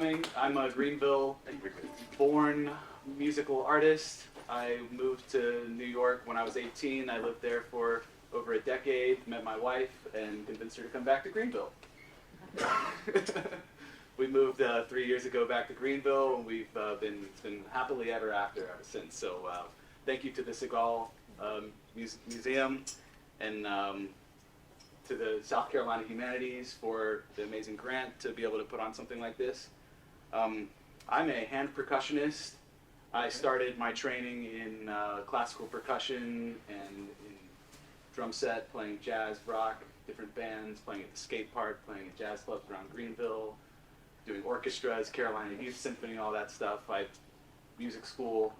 coming. I'm a Greenville-born musical artist. I moved to New York when I was 18. I lived there for over a decade, met my wife, and convinced her to come back to Greenville. We moved 3 years ago back to Greenville, and it's been happily ever after since. So thank you to the Sigal Museum and to the South Carolina Humanities for the amazing grant to be able to put on something like this. I'm a hand percussionist. I started my training in classical percussion and in drum set, playing jazz, rock, different bands, playing at the skate park, playing at jazz clubs around Greenville, doing orchestras, Carolina Youth Symphony, all that stuff. Music school,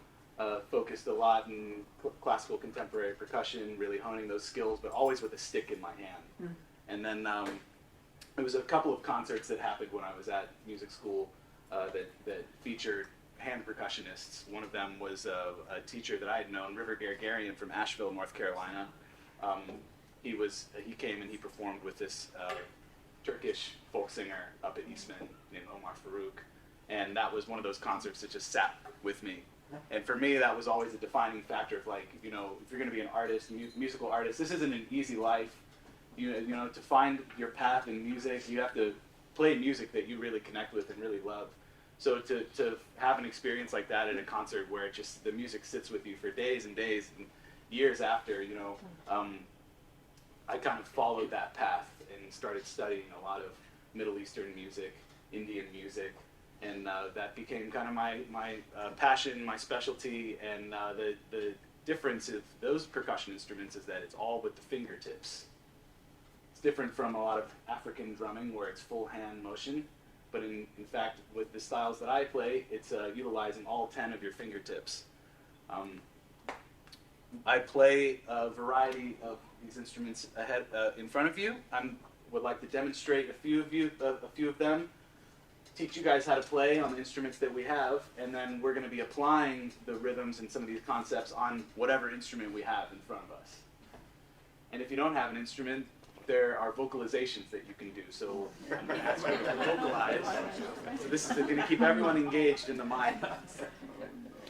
focused a lot in classical contemporary percussion, really honing those skills, but always with a stick in my hand. Mm. And then there was a couple of concerts that happened when I was at music school that featured hand percussionists. One of them was a teacher that I had known, River Gargarian from Asheville, North Carolina. He came and he performed with this Turkish folk singer up at Eastman named Omar Farouk. And that was one of those concerts that just sat with me. And for me, that was always a defining factor of, like, you know, if you're going to be an artist, musical artist, this isn't an easy life. You know, to find your path in music, you have to play music that you really connect with and really love. So to have an experience like that at a concert where it just, the music sits with you for days and days and years after, you know, I kind of followed that path and started studying a lot of Middle Eastern music, Indian music, and that became kind of my passion, my specialty. And the difference of those percussion instruments is that it's all with the fingertips. It's different from a lot of African drumming where it's full hand motion, but in fact, with the styles that I play, it's utilizing all 10 of your fingertips. I play a variety of these instruments ahead in front of you. I would like to demonstrate a few of them, teach you guys how to play on the instruments that we have, and then we're going to be applying the rhythms and some of these concepts on whatever instrument we have in front of us. And if you don't have an instrument, there are vocalizations that you can do. So I'm going to ask you to vocalize. So this is going to keep everyone engaged in the mind.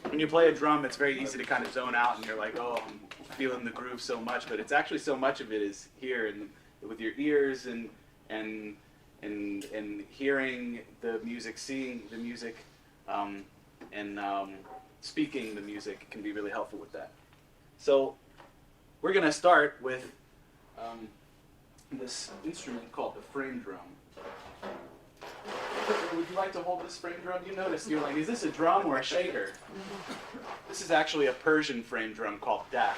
When you play a drum, it's very easy to kind of zone out, and you're like, oh, I'm feeling the groove so much, but it's actually so much of it is here and with your ears and hearing the music, seeing the music, and speaking the music can be really helpful with that. So we're going to start with this instrument called the frame drum. Would you like to hold this frame drum? You notice, you're like, is this a drum or a shaker? This is actually a Persian frame drum called daf.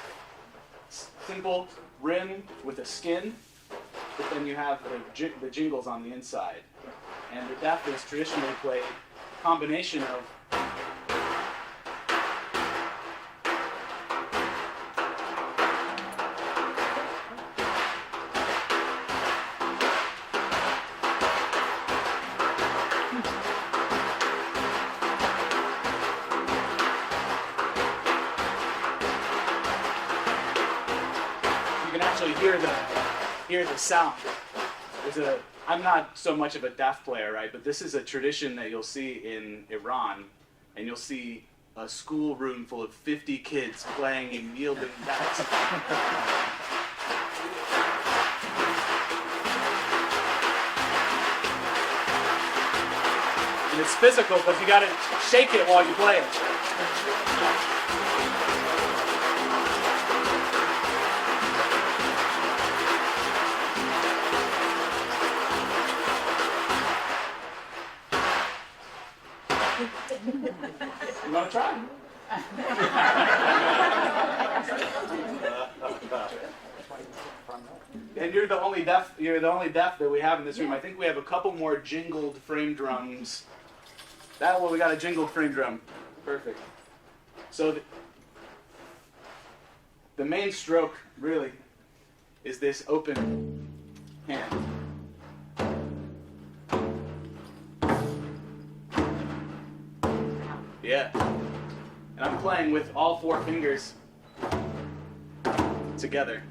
Simple rim with a skin, but then you have the jingles on the inside. And the daf is traditionally played a combination of hear the sound. I'm not so much of a daf player, right? But this is a tradition that you'll see in Iran, and you'll see a schoolroom full of 50 kids playing in yielding dafs. And it's physical because you got to shake it while you play it. You want to try? And you're the only deaf that we have in this room. I think we have a couple more jingled frame drums. That one, we got a jingled frame drum. Perfect. So the main stroke really is this open hand. Yeah. And I'm playing with all 4 fingers together.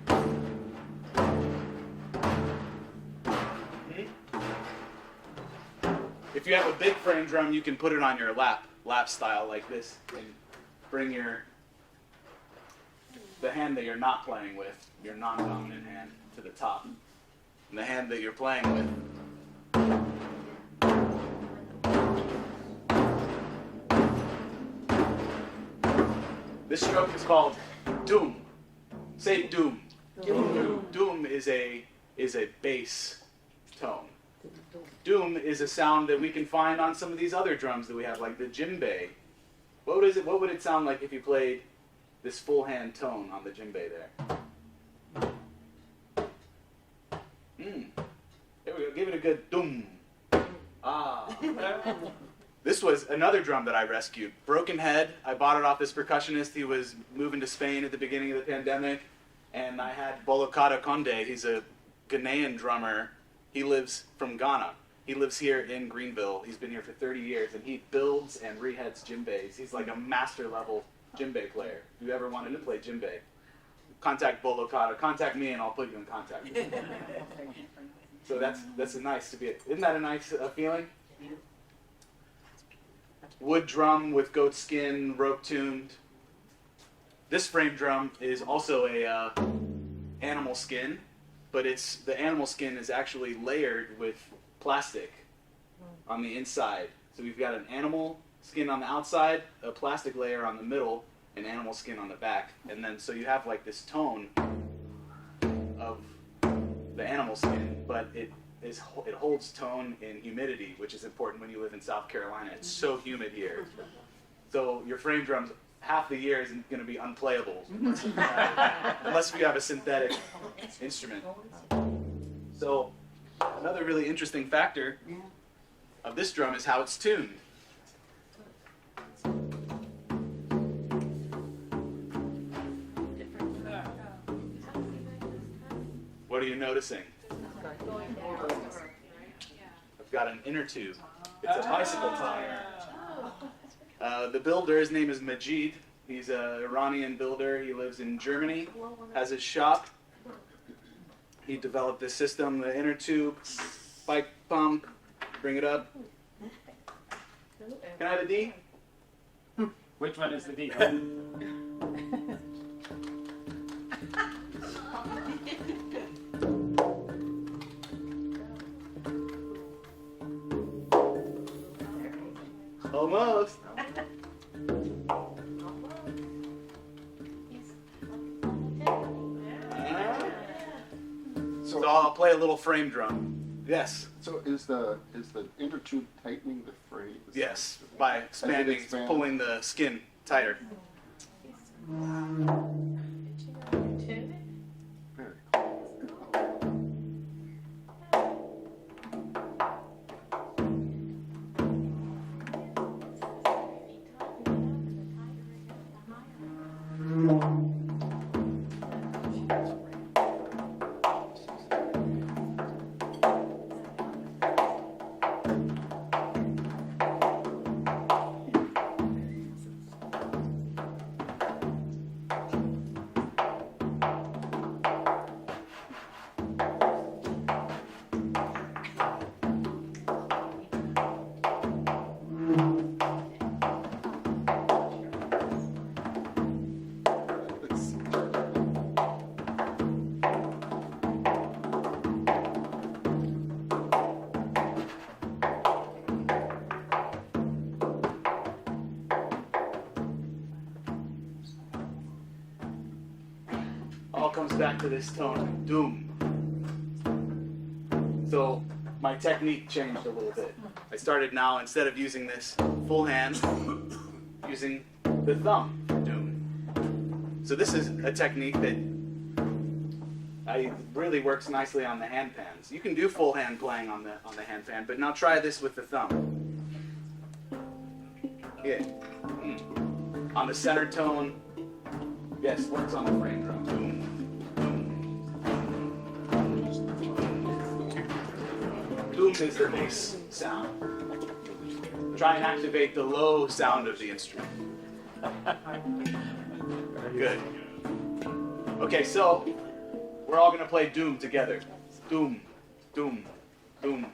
If you have a big frame drum, you can put it on your lap style like this, and bring the hand that you're not playing with, your non-dominant hand, to the top. And the hand that you're playing with, this stroke is called doom. Say doom. Doom. Doom is a bass tone. Doom is a sound that we can find on some of these other drums that we have, like the djembe. What would it sound like if you played this full hand tone on the djembe there? There we go. Give it a good doom. Ah. This was another drum that I rescued. Broken Head. I bought it off this percussionist. He was moving to Spain at the beginning of the pandemic. And I had Bolokada Konde. He's a Ghanaian drummer. He lives from Ghana. He lives here in Greenville. He's been here for 30 years, and he builds and reheads djembes. He's like a master level djembe player. If you ever wanted to play djembe, contact Bolokada. Contact me, and I'll put you in contact with him. So that's a nice to be. Isn't that a nice feeling? Wood drum with goat skin, rope tuned. This frame drum is also a animal skin, but the animal skin is actually layered with plastic on the inside. So we've got an animal skin on the outside, a plastic layer on the middle, and animal skin on the back. And then so you have like this tone of the animal skin, but it holds tone in humidity, which is important when you live in South Carolina. It's so humid here. So your frame drums half the year isn't going to be unplayable unless you have a synthetic instrument. So another really interesting factor of this drum is how it's tuned. What are you noticing? I've got an inner tube. It's a bicycle tire. The builder, his name is Majid. He's an Iranian builder. He lives in Germany, has his shop. He developed this system, the inner tube, bike pump, bring it up. Can I have a D? Which one is the D? Almost. So I'll play a little frame drum. Yes. So is the inner tube tightening the frame? Yes, by expanding, pulling the skin tighter. Very All comes back to this tone, doom. So my technique changed a little bit. I started now, instead of using this full hand, using the thumb for doom. So this is a technique that really works nicely on the handpans. You can do full hand playing on the handpan, but now try this with the thumb. Yeah. On the center tone. Yes, works on the frame drum. Boom, boom. Boom is the bass sound. Try and activate the low sound of the instrument. Good. Okay, so we're all gonna play doom together. Doom, doom, doom,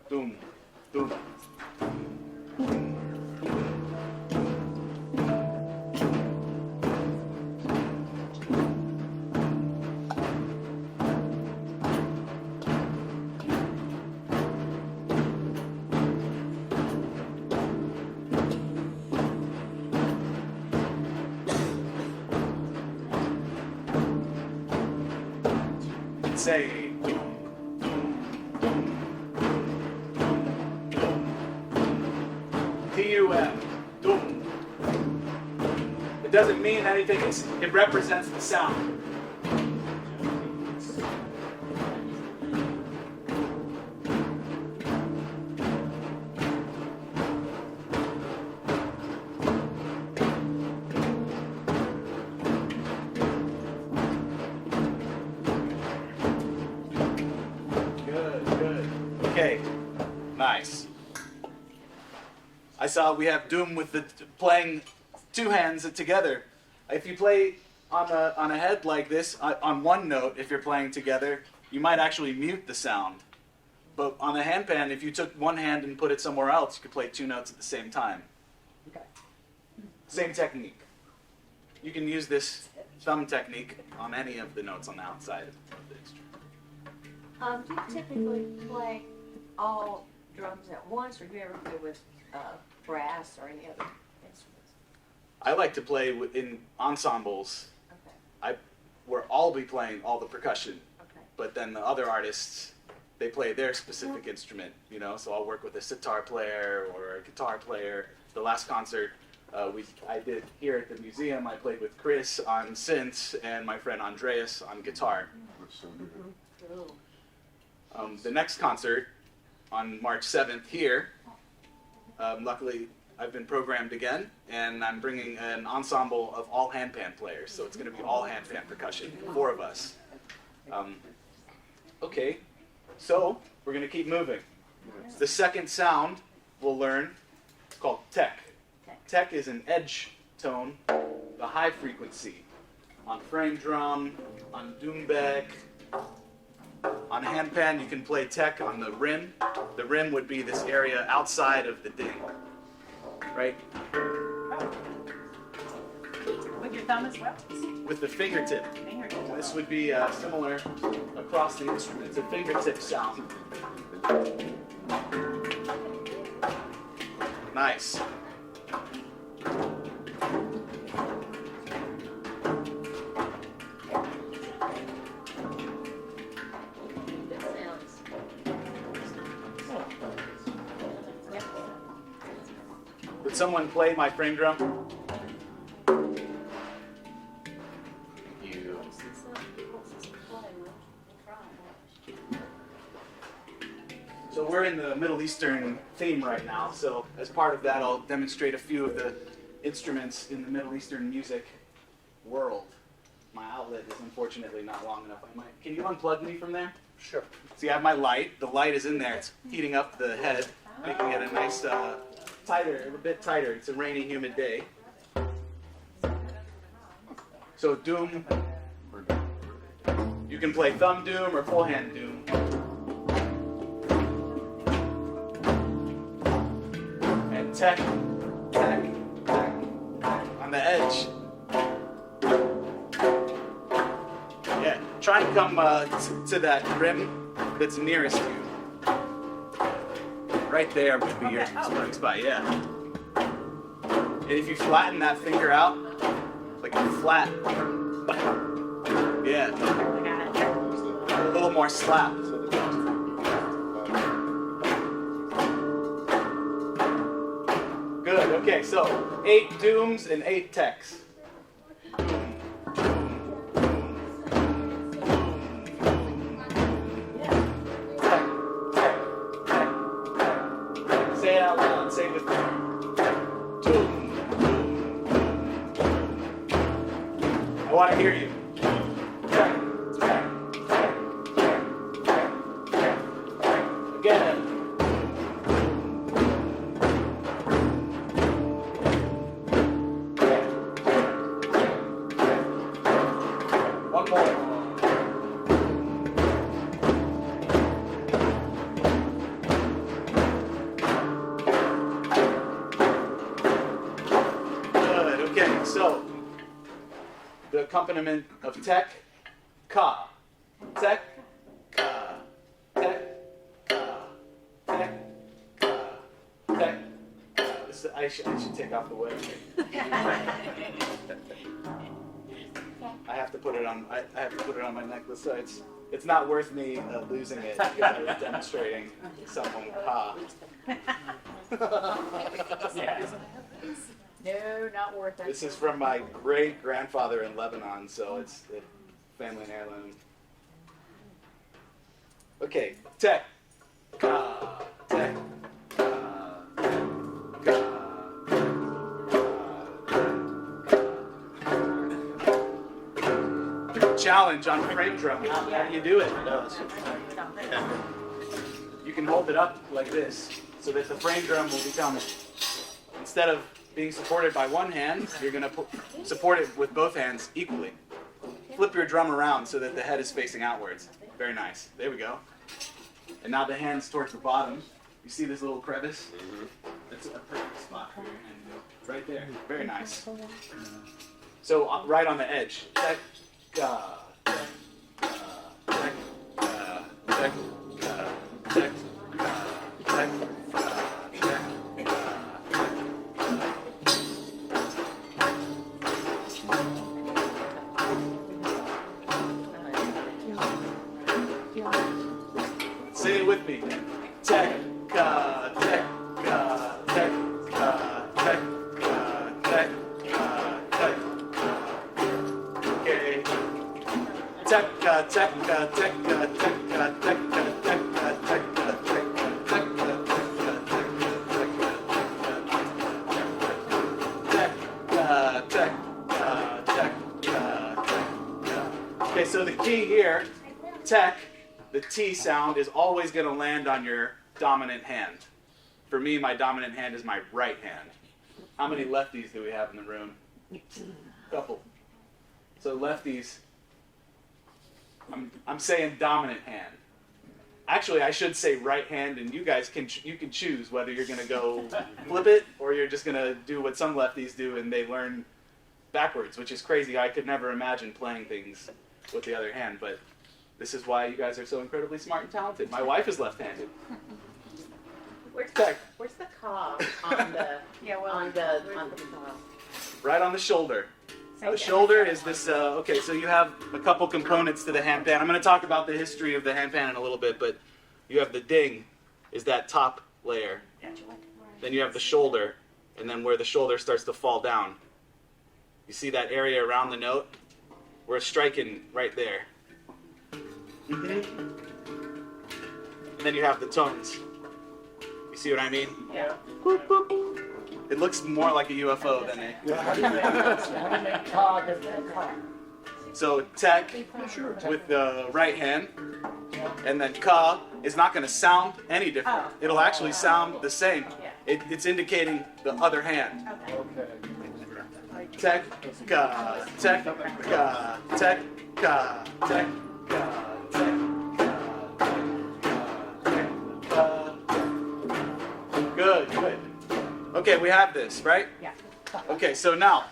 doom, doom. Say T-U-M, doom. It doesn't mean anything, it represents the sound. Okay, nice. I saw we have doom with the playing two hands together. If you play on a head like this, on one note, if you're playing together, you might actually mute the sound. But on a handpan, if you took one hand and put it somewhere else, you could play two notes at the same time. Okay. Same technique. You can use this thumb technique on any of the notes on the outside of the instrument. Do you typically play all drums at once, or do you ever play with brass or any other instruments? I like to play in ensembles. Okay. Where I'll be playing all the percussion, Okay. but then the other artists, they play their specific instrument, you know, so I'll work with a sitar player or a guitar player. The last concert I did here at the museum, I played with Chris on synths and my friend Andreas on guitar. Cool. The next concert on March 7th here, luckily I've been programmed again, and I'm bringing an ensemble of all handpan players, so it's going to be all handpan percussion, 4 of us. Okay, so we're going to keep moving. The second sound we'll learn is called tek. Tek is an edge tone, the high frequency, on frame drum, on doumbek. On handpan, you can play tek on the rim. The rim would be this area outside of the ding, right? With your thumb as well? With the fingertip. Fingertip. This would be similar across the instrument. It's a fingertip sound. Nice. Good sounds. Would someone play my frame drum? You. So we're in the Middle Eastern theme right now, so as part of that I'll demonstrate a few of the instruments in the Middle Eastern music world. My outlet is unfortunately not long enough. Can you unplug me from there? Sure. See, I have my light. The light is in there. It's heating up the head, making it a nice, tighter, a bit tighter. It's a rainy, humid day. So doom, you can play thumb doom or full hand doom. And tek, tek, tek, on the edge. Yeah, try and come to that rim that's nearest you. Right there would be your starting spot, yeah. And if you flatten that finger out, like a flat, yeah, a little more slap. Good, okay, so 8 dooms and 8 teks. Say it out loud, say it with me. Doom, doom, doom. I want to hear you. Again. One more. accompaniment of tek, ka. Tek, ka. Tek, ka. Tek, ka. Tek, ka. I should take off the wig. I have to put it on. I have to put it on my necklace, so it's not worth me losing it because I was demonstrating someone ka. No, not worth it. This is from my great grandfather in Lebanon, so it's a family heirloom. Okay, tek, ka, tek, ka, ka, challenge on frame drum. How do you do it? You can hold it up like this so that the frame drum will become, instead of being supported by one hand, you're going to support it with both hands equally. Flip your drum around so that the head is facing outwards. Very nice. There we go. And now the hands towards the bottom. You see this little crevice? That's a perfect spot for your hand. Right there. Very nice. So right on the edge. Tek, ka, tek, ka, tek, ka, tek, ka, tek, ka, tek, ka, tek, say it with me. Tek, ka, tek, ka, tek, ka, tek, ka, tek, ka, tek, ka. Okay. Tek, ka, tek, ka, tek, ka, tek, ka, tek, ka, tek, ka, tek, ka, tek, ka, tek, ka, tek, ka, tek, ka. Okay, so the key here, tek, the T sound is always going to land on your dominant hand. For me, my dominant hand is my right hand. How many lefties do we have in the room? Couple. So lefties, I'm saying dominant hand. Actually, I should say right hand, and you guys can choose whether you're going to go flip it or you're just going to do what some lefties do and they learn backwards, which is crazy. I could never imagine playing things with the other hand, but this is why you guys are so incredibly smart and talented. My wife is left-handed. Where's Tek. the ka on the on the Right on the shoulder. The shoulder is this, okay, so you have a couple components to the handpan. I'm going to talk about the history of the handpan in a little bit, but you have the ding, is that top layer. Then you have the shoulder, and then where the shoulder starts to fall down. You see that area around the note? We're striking right there. And then you have the tones. You see what I mean? Yeah. Boop, boop. It looks more like a UFO than So tek with the right hand, and then ka is not going to sound any different. It'll actually sound the same. It's indicating the other hand. Tek, ka, tek, ka, tek, ka, tek, ka, tek, ka. Good, good. Okay, we have this, right? Yeah. Okay, so now,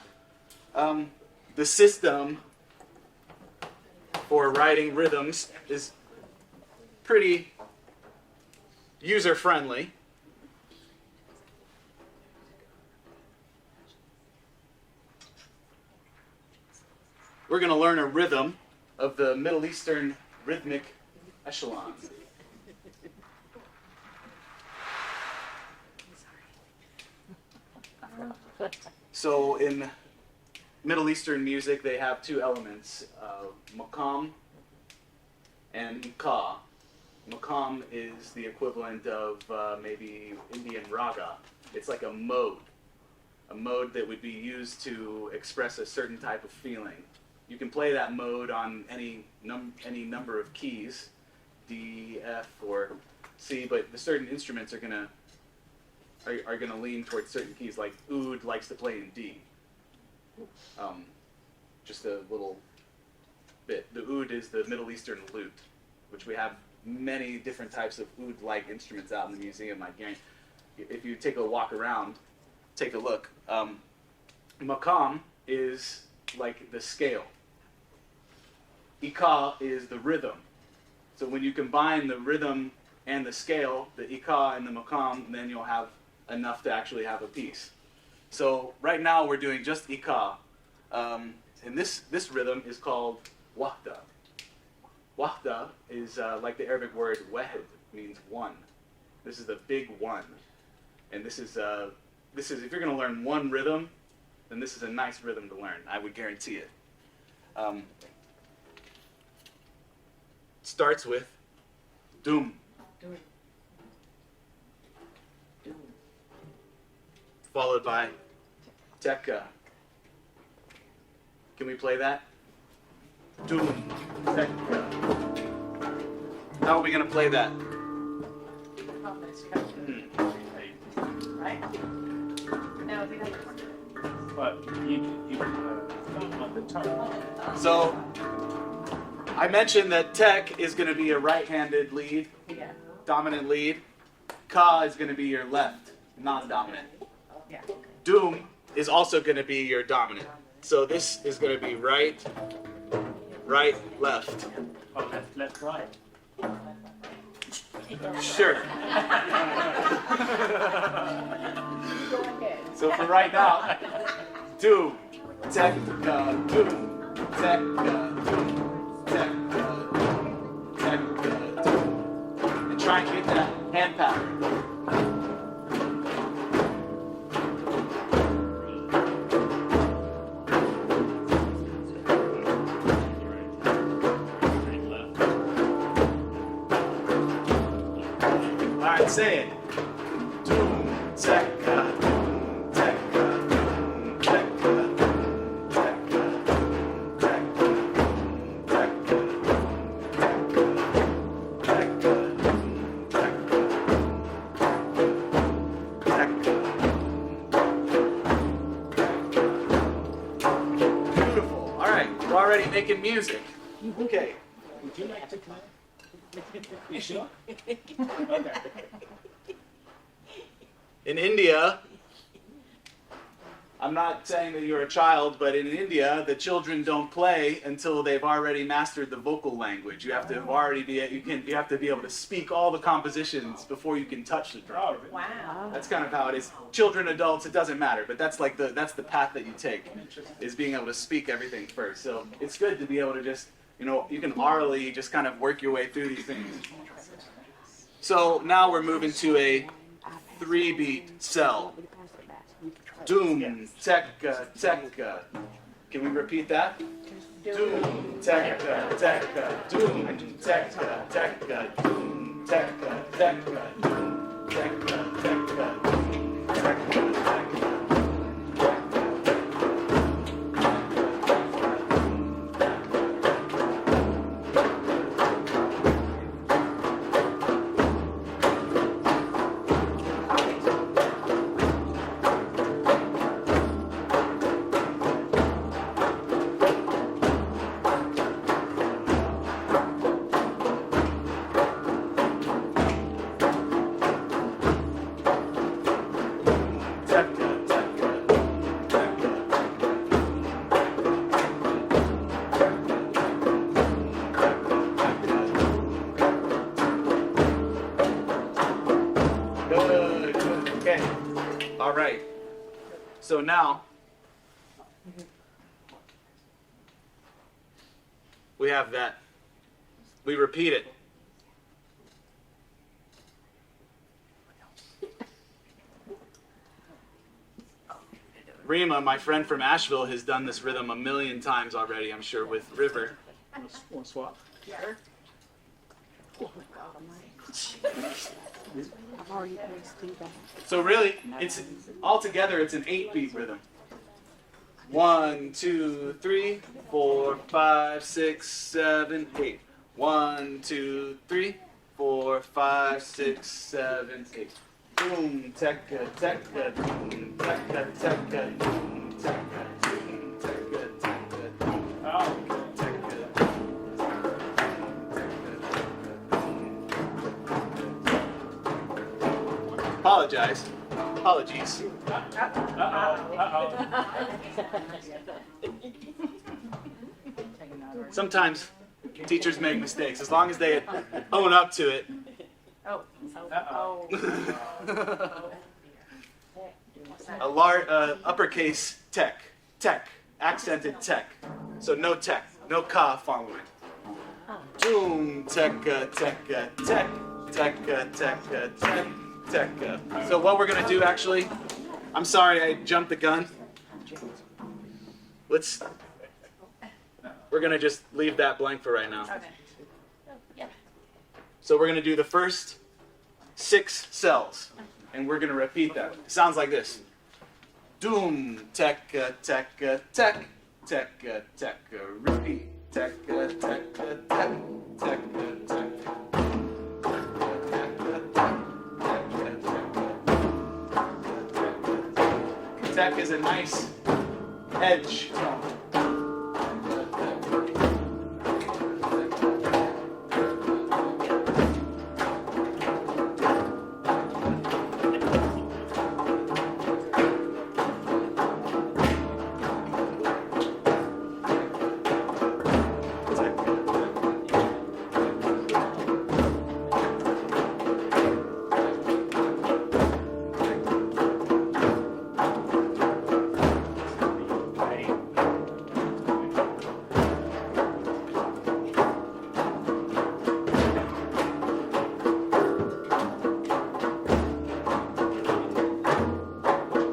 the system for writing rhythms is pretty user-friendly. We're going to learn a rhythm of the Middle Eastern rhythmic echelon. So in Middle Eastern music, they have two elements, maqam and ka. Maqam is the equivalent of maybe Indian raga. It's like a mode that would be used to express a certain type of feeling. You can play that mode on any number of keys, D, F, or C, but the certain instruments are gonna lean towards certain keys. Like oud likes to play in D. Just a little bit. The oud is the Middle Eastern lute, which we have many different types of oud-like instruments out in the museum. I guarantee, if you take a walk around, take a look. Maqam is like the scale. ika is the rhythm. So when you combine the rhythm and the scale, the ika and the makam, then you'll have enough to actually have a piece. So right now we're doing just ika. And this rhythm is called wahda. Wahda is like the Arabic word wahed, means one. This is the big one. And this is if you're going to learn one rhythm, then this is a nice rhythm to learn. I would guarantee it. Starts with doom. Followed by tekka. Can we play that? Doom, tekka. How are we going to play that? Right? No, we don't. But you on the top. So, I mentioned that tek is going to be a right-handed lead, Yeah. dominant lead. Ka is going to be your left, non-dominant. Yeah. Doom is also going to be your dominant. So this is going to be right, right, left. Oh, left, right. Sure. Go ahead. So for right now, doom, tekka, doom, tekka, doom, tekka, doom, tekka, doom. And try and get that hand pattern. Alright, say it. Doom, tekka, doom, tekka, doom, tekka, doom, tekka, doom, tekka, doom, tekka, doom, tekka, doom, tekka. Beautiful. Alright, we're already making music. Okay. Would you like to play? You sure? Okay. In India, I'm not saying that you're a child, but in India, the children don't play until they've already mastered the vocal language. You have to have already you have to be able to speak all the compositions before you can touch the drum. Wow. That's kind of how it is. Children, adults, it doesn't matter, but that's like that's the path that you take, is being able to speak everything first. So it's good to be able to just, you can orally just kind of work your way through these things. So now we're moving to a 3-beat cell. Doom, tekka, tekka. Can we repeat that? Doom, tekka, tekka, doom, tekka, tekka, doom, tekka, tekka, doom, tekka, tekka, doom, tekka, tekka. So now, we have that. We repeat it. Rima, my friend from Asheville, has done this rhythm a million times already, I'm sure, with River. Want to swap? So really, it's altogether it's an 8-beat rhythm. 1, 2, 3, 4, 5, 6, 7, 8. 1, 2, 3, 4, 5, 6, 7, 8. Boom, tekka, tekka, boom, tekka, tekka, boom, tekka, boom, tekka, tekka, boom, Oh. tekka. Apologize. Apologies. Sometimes Teachers make mistakes. As long as they own up to it. Oh. Uh-oh. A large, uppercase tech. Tech. Accented tech. So no tech. No ka following. Doom, tech, tech, tech. Tech, tech, tech, tech. So what we're going to do actually, I'm sorry I jumped the gun. We're going to just leave that blank for right now. Okay. So we're going to do the first 6 cells, and we're going to repeat them. It sounds like this. Doom, tech, tech, tech, tech, tech, repeat. Tech, tech, tech, tech, tech, tech. Tech is a nice edge tone.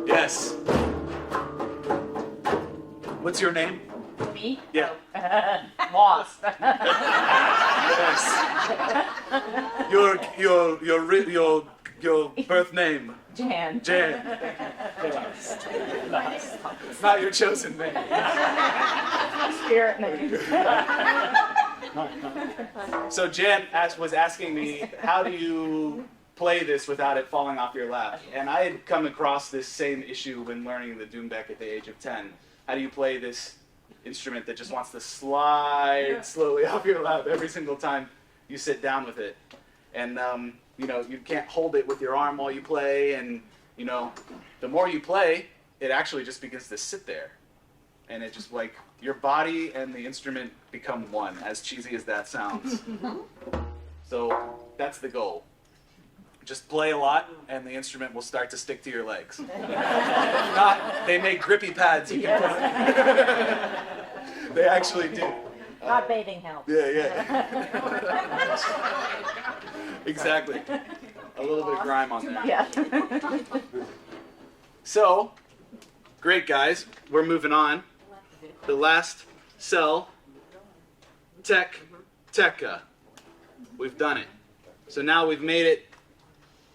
Yes. What's your name? Me? Yeah. Lost. Yes. Your birth name. Jan. Jan. It's not your chosen name. Spirit name. So Jan was asking me, how do you play this without it falling off your lap? And I had come across this same issue when learning the doumbek at the age of 10. How do you play this instrument that just wants to slide slowly off your lap every single time you sit down with it? And you can't hold it with your arm while you play, and the more you play, it actually just begins to sit there. And it just like your body and the instrument become one, as cheesy as that sounds. So that's the goal. Just play a lot, and the instrument will start to stick to your legs. They make grippy pads you can put. They actually do. Not bathing help. Yeah. Exactly. A little bit of grime on there. Yeah. So, great guys. We're moving on. The last cell, tech, tekka. We've done it. So now we've made it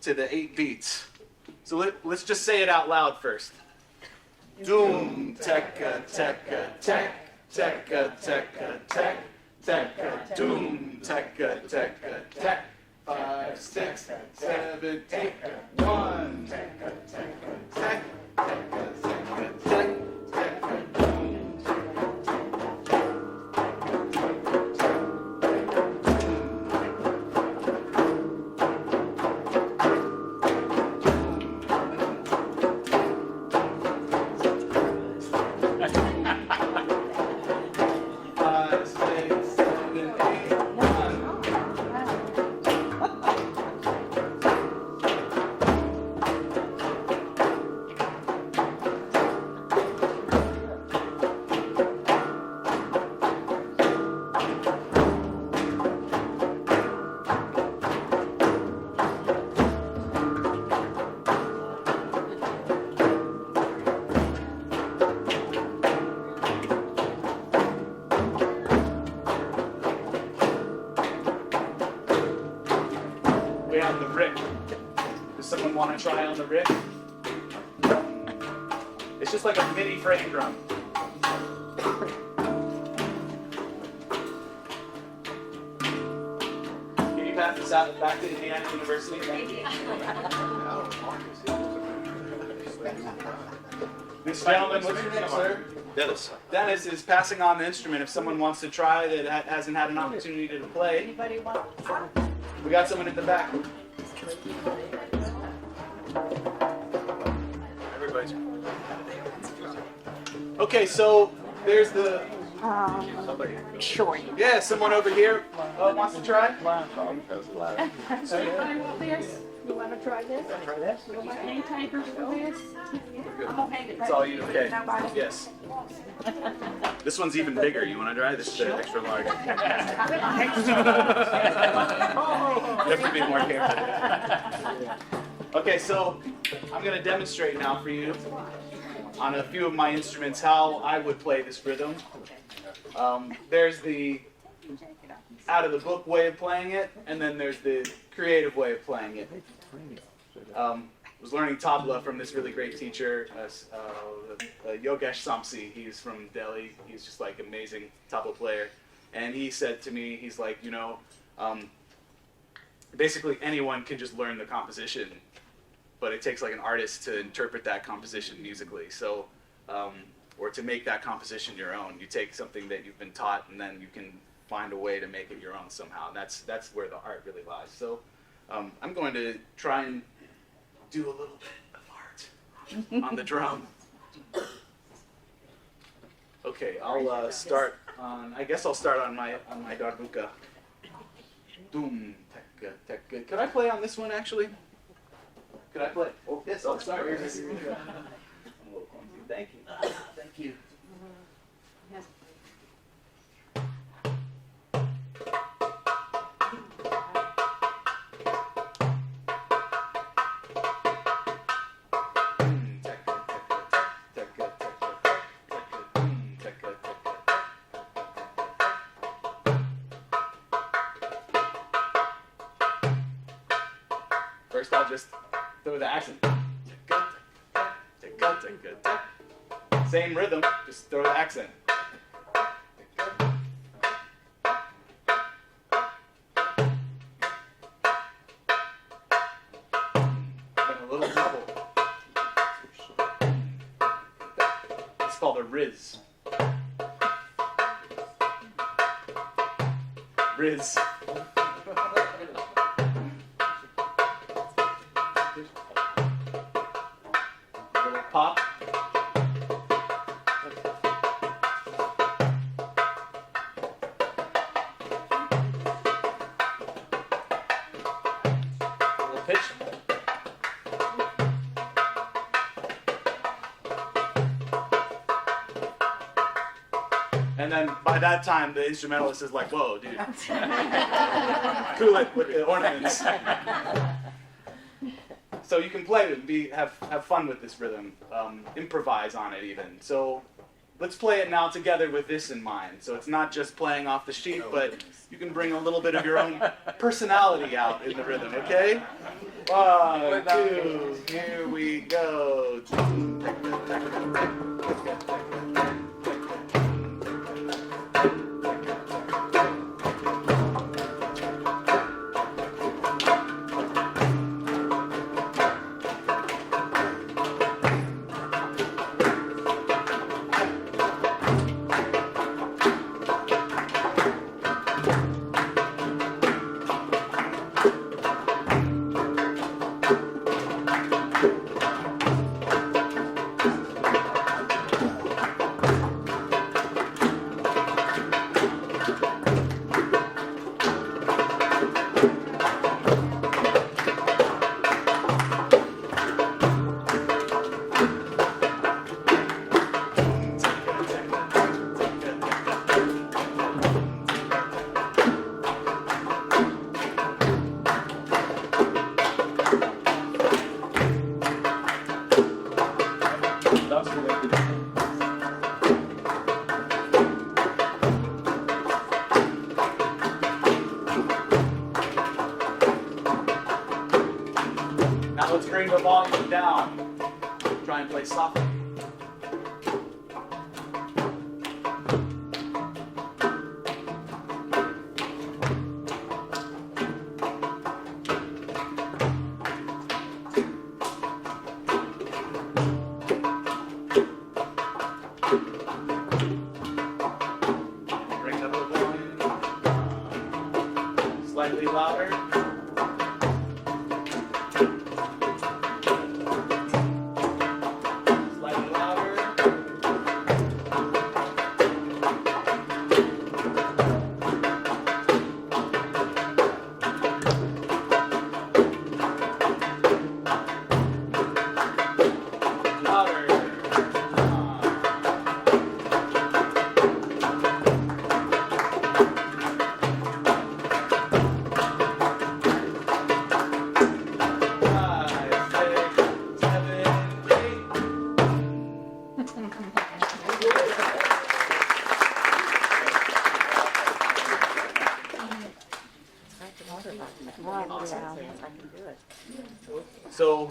to the 8 beats. So let's just say it out loud first. Doom, tekka, tekka, tek, tekka, tekka, tek, tekka, doom, tekka, tekka, tek. 5, 6, 7, 8, 1, tekka, tekka, tek, tekka, tekka, tek, tekka, doom. On the rick. Does someone want to try on the rick? It's just like a mini frame drum. Can you pass this out back to Indiana University? Thank you. This gentleman, what's your name, sir? Dennis. Dennis is passing on the instrument if someone wants to try that hasn't had an opportunity to play. Anybody want? We got someone at the back. Everybody's. Okay, so there's the Sure. Yeah, someone over here wants to try? Tom has it. Anybody want this? You want to try this? Try this? You want any takers for this? I'm gonna hand it It's all you, okay. Nobody. Yes. This one's even bigger. You want to try? This is the extra large. You have to be more careful. Okay, so I'm going to demonstrate now for you on a few of my instruments how I would play this rhythm. There's the out of the book way of playing it, and then there's the creative way of playing it. Was learning tabla from this really great teacher, Yogesh Samsi. He's from Delhi. He's just like amazing tabla player. And he said to me, he's like, you know, basically anyone can just learn the composition, but it takes like an artist to interpret that composition musically. So, or to make that composition your own. You take something that you've been taught, and then you can find a way to make it your own somehow. That's where the art really lies. So, I'm going to try and do a little bit of art on the drum. Okay, I'll start on. I guess I'll start on my darbuka. Doom, tekka, tekka. Could I play on this one actually? Could I play? Oh, yes, I'll start here. I'm a little clumsy. Thank you. Thank you. First, I'll just throw the accent. Same rhythm, just throw the accent. Then a little double. It's called a riz. Riz. Pop. A little pitch. And then by that time, the instrumentalist is like, "Whoa, dude, cool it with the ornaments." So you can play it, have fun with this rhythm, improvise on it even. So let's play it now together with this in mind. So it's not just playing off the sheet, but you can bring a little bit of your own personality out in the rhythm, okay? 1, 2, here we go. Now let's bring the volume down. Try and play softly. Bring up the volume. Slightly louder. Slightly Awesome. I can do it. So,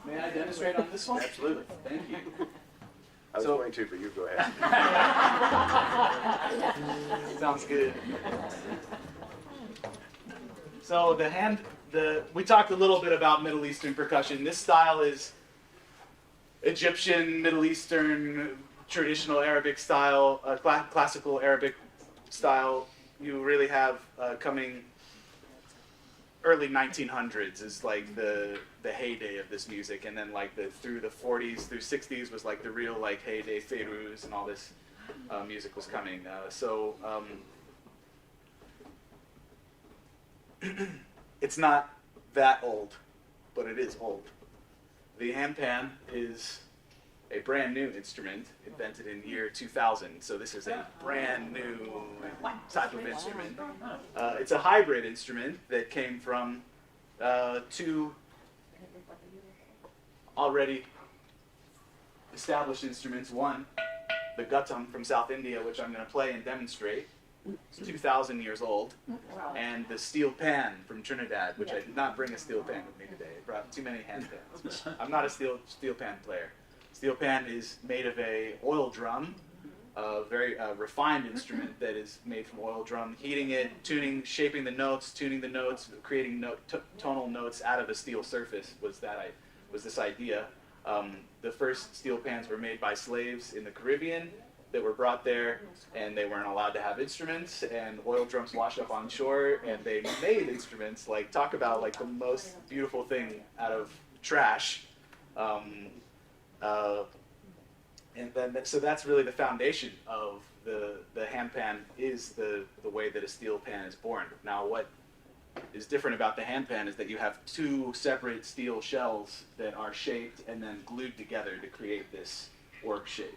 may I demonstrate on this one? Absolutely. Thank you. I was So- going to, but you go ahead. Sounds good. So we talked a little bit about Middle Eastern percussion. This style is Egyptian, Middle Eastern, traditional Arabic style, classical Arabic style. You really have coming early 1900s is like the heyday of this music, and then like through the 40s through 60s was like the real like heyday. Feiruz and all this music was coming. It's not that old, but it is old. The handpan is a brand new instrument invented in year 2000. So this is a brand new type of instrument. It's a hybrid instrument that came from two already established instruments. One, the guttum from South India, which I'm going to play and demonstrate. It's 2,000 years old. And the steel pan from Trinidad, which I did not bring a steel pan with me today. I brought too many hand pans. But I'm not a steel pan player. Steel pan is made of a oil drum, a very refined instrument that is made from oil drum. Heating it, tuning, shaping the notes, tuning the notes, creating tonal notes out of a steel surface was this idea. The first steel pans were made by slaves in the Caribbean that were brought there, and they weren't allowed to have instruments, and oil drums washed up on shore, and they made instruments. Like, talk about like the most beautiful thing out of trash. And then, so that's really the foundation of the handpan, is the way that a steel pan is born. Now, what is different about the handpan is that you have two separate steel shells that are shaped and then glued together to create this orc shape.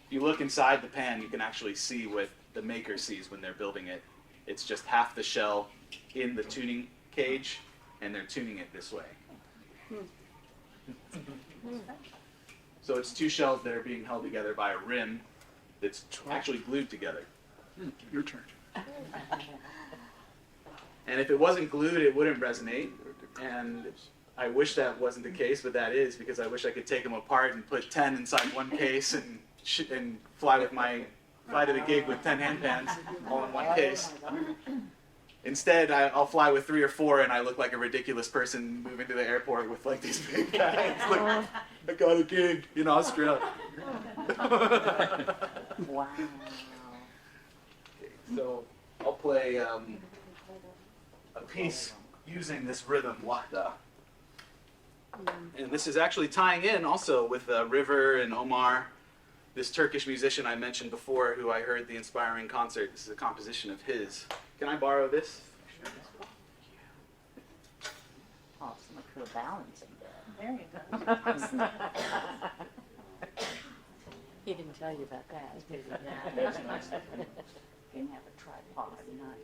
If you look inside the pan, you can actually see what the maker sees when they're building it. It's just half the shell in the tuning cage, and they're tuning it this way. So it's two shells that are being held together by a rim that's actually glued together. Your turn. And if it wasn't glued, it wouldn't resonate. And I wish that wasn't the case, but that is, because I wish I could take them apart and put 10 inside one case and fly to the gig with 10 handpans all in one case. Instead, I'll fly with 3 or 4, and I look like a ridiculous person moving to the airport with like these big bags. Like, I got a gig in Australia. Wow. So I'll play a piece using this rhythm, wahda. And this is actually tying in also with River and Omar, this Turkish musician I mentioned before, who I heard the inspiring concert. This is a composition of his. Can I borrow this? Oh, so much for balancing there. There you go. He didn't tell you about that, did he? Didn't have a tripod, not.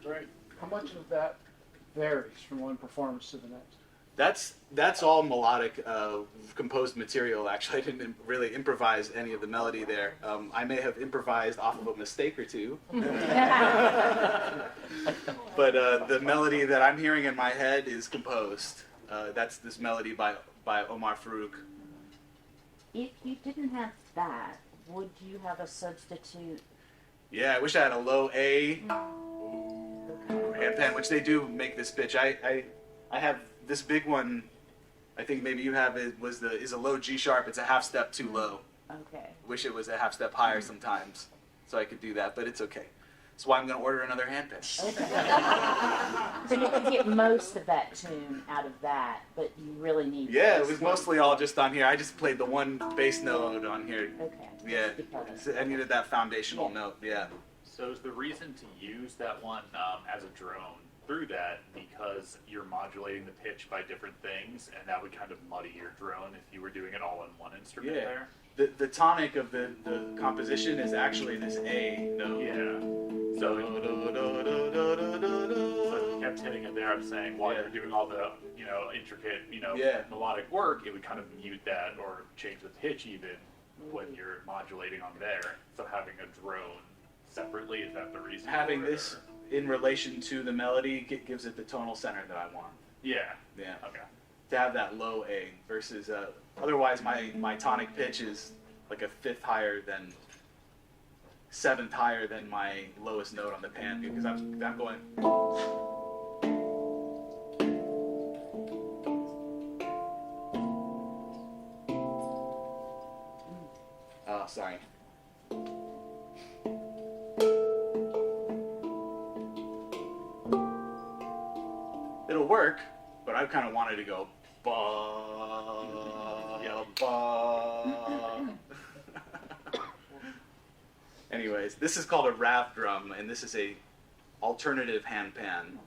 Great. How much of that varies from one performance to the next? That's all melodic, composed material. Actually, I didn't really improvise any of the melody there. I may have improvised off of a mistake or two, but the melody that I'm hearing in my head is composed. That's this melody by Omar Farouk. If you didn't have that, would you have a substitute? Yeah, I wish I had a low A handpan, which they do make this pitch. I have this big one. I think maybe you have it. Is a low G sharp. It's a half step too low. Okay. Wish it was a half step higher sometimes, so I could do that. But it's okay. That's why I'm going to order another handpan. So you could get most of that tune out of that, but you really need. Yeah, it this was one. mostly all just on here. I just played the one bass note on here. Okay. Yeah, Because- I needed that foundational note. Yeah. So is the reason to use that one as a drone through that because you're modulating the pitch by different things, and that would kind of muddy your drone if you were doing it all in one instrument Yeah. there? The tonic of the composition is actually this A note. Yeah. So if you kept hitting it there, I'm saying while you're doing all the intricate Yeah. melodic work, it would kind of mute that or change the pitch even when you're modulating on there. So having a drone separately, is that the reason? Having for it, this or- in relation to the melody gives it the tonal center that I want. Yeah. Yeah. Okay. To have that low A versus otherwise my tonic pitch is like a fifth higher than seventh higher than my lowest note on the pan because I'm going. Oh, sorry. It'll work, but I kind of wanted to go ba ba. Anyways, this is called a rav drum, and this is a alternative handpan.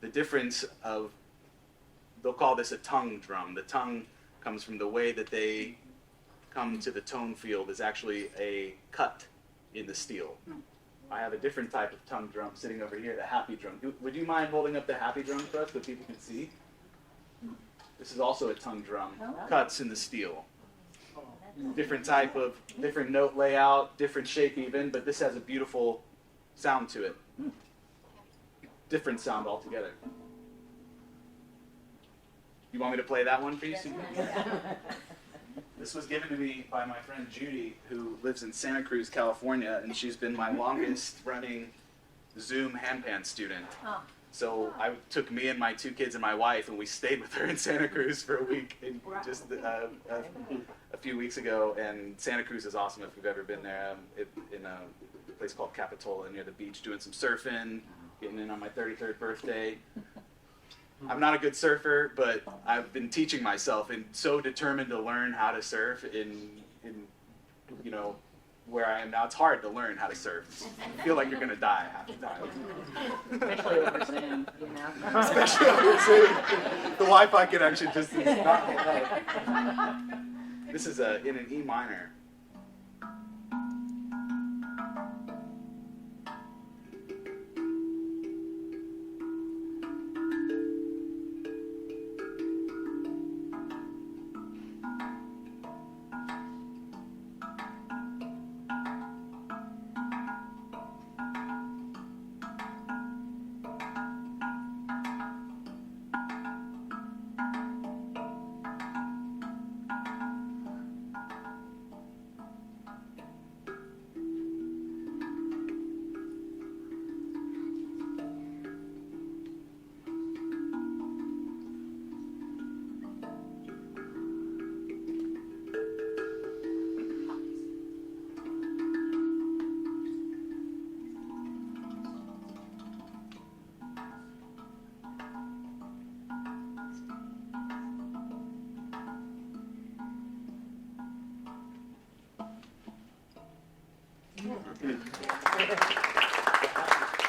The difference of they'll call this a tongue drum. The tongue comes from the way that they come to the tone field is actually a cut in the steel. I have a different type of tongue drum sitting over here, the happy drum. Would you mind holding up the happy drum for us so people can see? This is also a tongue drum, cuts in the steel. Different type of, different note layout, different shape even, but this has a beautiful sound to it. Different sound altogether. You want me to play that one for you, Sue? This was given to me by my friend Judy, who lives in Santa Cruz, California, and she's been my longest running Zoom handpan student. Oh. So I took me and my two kids and my wife, and we stayed with her in Santa Cruz for a week, and just a few weeks ago. And Santa Cruz is awesome if you've ever been there. In a place called Capitola near the beach, doing some surfing, getting in on my 33rd birthday. I'm not a good surfer, but I've been teaching myself and so determined to learn how to surf in where I am now. It's hard to learn how to surf. You feel like you're going to die half the time. Especially over Zoom, you know. Especially over Zoom. The Wi-Fi connection just is not right. This is in an E minor.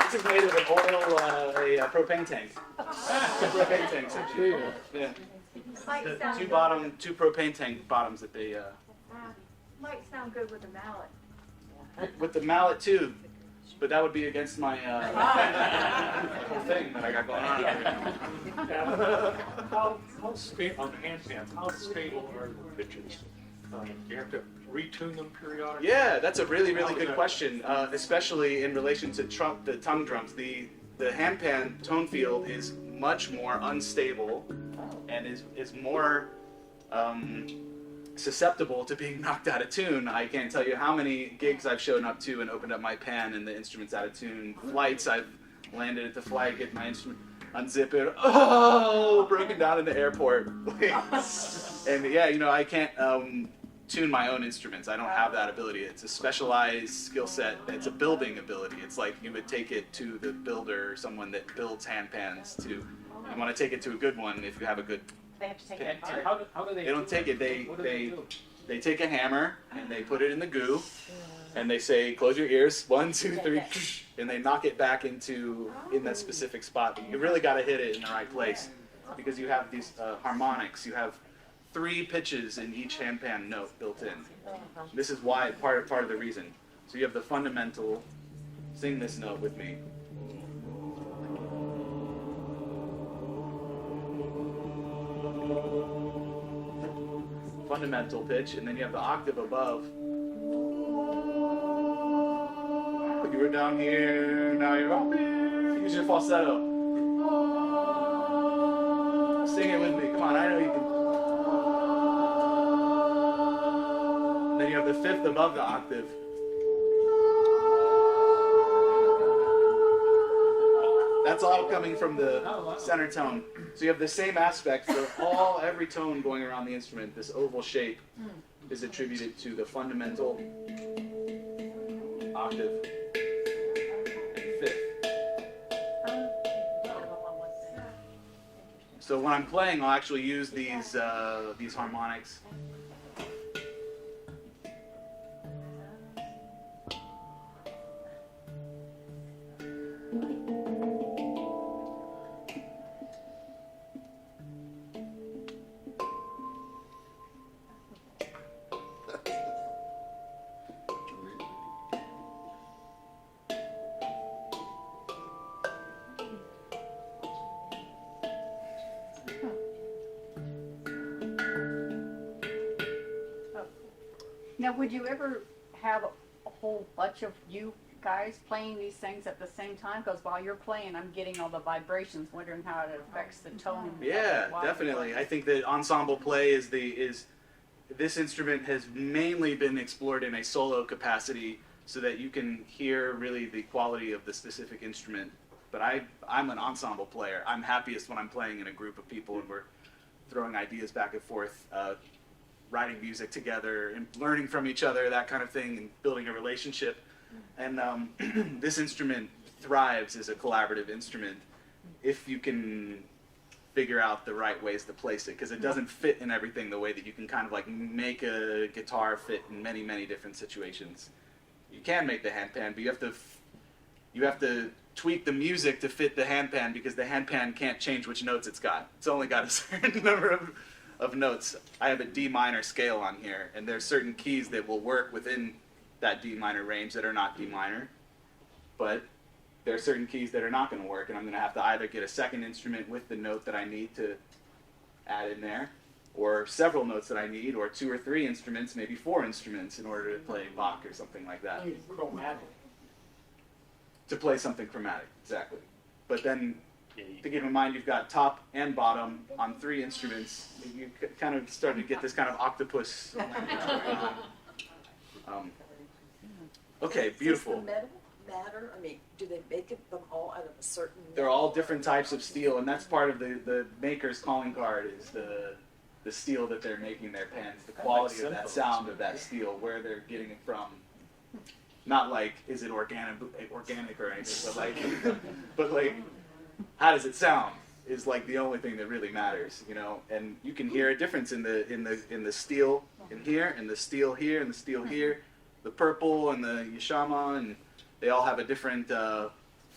This is made of an oil, a propane tank. Two propane tanks, actually. Yeah. Might The sound two propane tank bottoms that they, might sound good with a mallet. with the mallet too, but that would be against my whole thing that I got going on. How stable on handpans? How stable are the pitches? Do you have to retune them periodically? Yeah, that's a really, really good question, especially in relation to the tongue drums. The handpan tone field is much more unstable and is more susceptible to being knocked out of tune. I can't tell you how many gigs I've shown up to and opened up my pan and the instrument's out of tune. Flights, I've landed at the flight, get my instrument, unzip it, broken down in the airport. And yeah, I can't tune my own instruments. I don't have that ability. It's a specialized skill set. It's a building ability. It's like you would take it to the builder, someone that builds handpans. You want to take it to a good one if you have a good They have to take pan. it apart. How do they? They don't take it. What do they do? They take a hammer and they put it in the goo, and they say, "Close your ears, 1, 2, 3," and they knock it back in that specific spot. You really got to hit it in the right place because you have these harmonics. You have 3 pitches in each handpan note built in. This is why part of the reason. So you have the fundamental. Sing this note with me. Fundamental pitch, and then you have the octave above. You were down here, now you're up here. Use your falsetto. Sing it with me. Come on, I know you can. Then you have the 5th above the octave. That's all coming from the center tone. So you have the same aspect for every tone going around the instrument. This oval shape is attributed to the fundamental, octave, and 5th. So when I'm playing, I'll actually use these harmonics. Now, would you ever have a whole bunch of you guys playing these things at the same time? Because while you're playing, I'm getting all the vibrations, wondering how it affects the tone. Yeah, while you're definitely. playing. I think that ensemble play is this instrument has mainly been explored in a solo capacity so that you can hear really the quality of the specific instrument. But I'm an ensemble player. I'm happiest when I'm playing in a group of people and we're throwing ideas back and forth, writing music together and learning from each other, that kind of thing, and building a relationship. And this instrument thrives as a collaborative instrument if you can figure out the right ways to place it, because it doesn't fit in everything the way that you can kind of like make a guitar fit in many, many different situations. You can make the handpan, but you have to tweak the music to fit the handpan, because the handpan can't change which notes it's got. It's only got a certain number of notes. I have a D minor scale on here, and there's certain keys that will work within that D minor range that are not D minor, but there are certain keys that are not going to work, and I'm going to have to either get a second instrument with the note that I need to add in there, or several notes that I need, or 2 or 3 instruments, maybe 4 instruments in order to play Bach or something like that. Chromatic. To play something chromatic, exactly. But then, to keep in mind, you've got top and bottom on 3 instruments. You kind of start to get this kind of octopus. Okay, beautiful. Does the metal matter? I mean, do they make them all out of a certain? They're all different types of steel, and that's part of the maker's calling card is the steel that they're making their pens, the quality of that sound of that steel, where they're getting it from. Not like, is it organic or anything, but like, how does it sound is like the only thing that really matters, you know. And you can hear a difference in the steel in here, and the steel here, and the steel here, the purple and the yashama, and they all have a different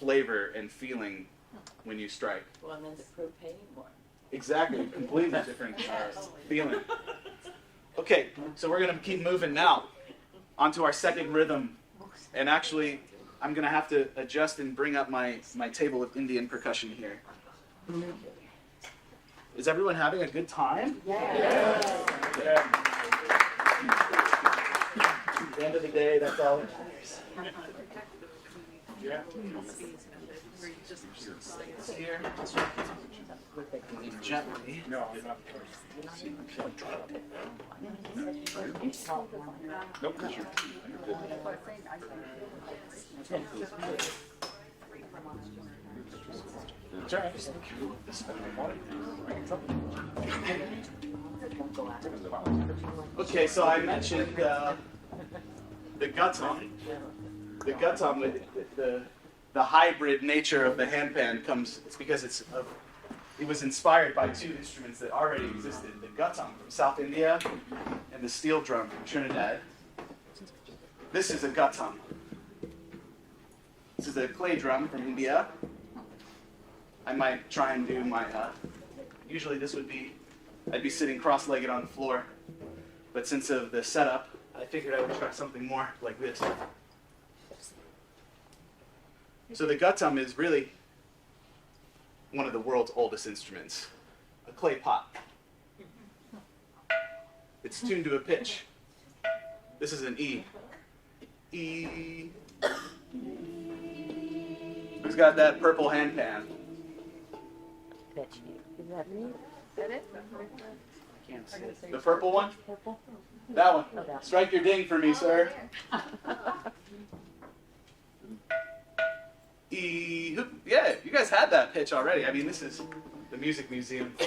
flavor and feeling when you strike. Well, and then the propane one. Exactly, completely different feeling. Okay, so we're gonna keep moving now onto our second rhythm. And actually, I'm gonna have to adjust and bring up my table of Indian percussion here. Is everyone having a good time? Yeah. At the end of the day, that's all that matters. Yeah. Here. Gently. No, I'm not. Nope. Okay, so I mentioned the gutum. The gutum, the hybrid nature of the handpan comes. It's because it was inspired by two instruments that already existed: the gutum from South India and the steel drum from Trinidad. This is a gutum. This is a clay drum from India. I might try and do my. Usually, I'd be sitting cross-legged on the floor, but since of the setup, I figured I would try something more like this. So the gutum is really one of the world's oldest instruments, a clay pot. It's tuned to a pitch. This is an E. E. Who's got that purple handpan? Is that me? The purple one? Purple? That one. Oh, that. Strike your ding for me, sir. E. Yeah, you guys had that pitch already. I mean, this is the music museum. You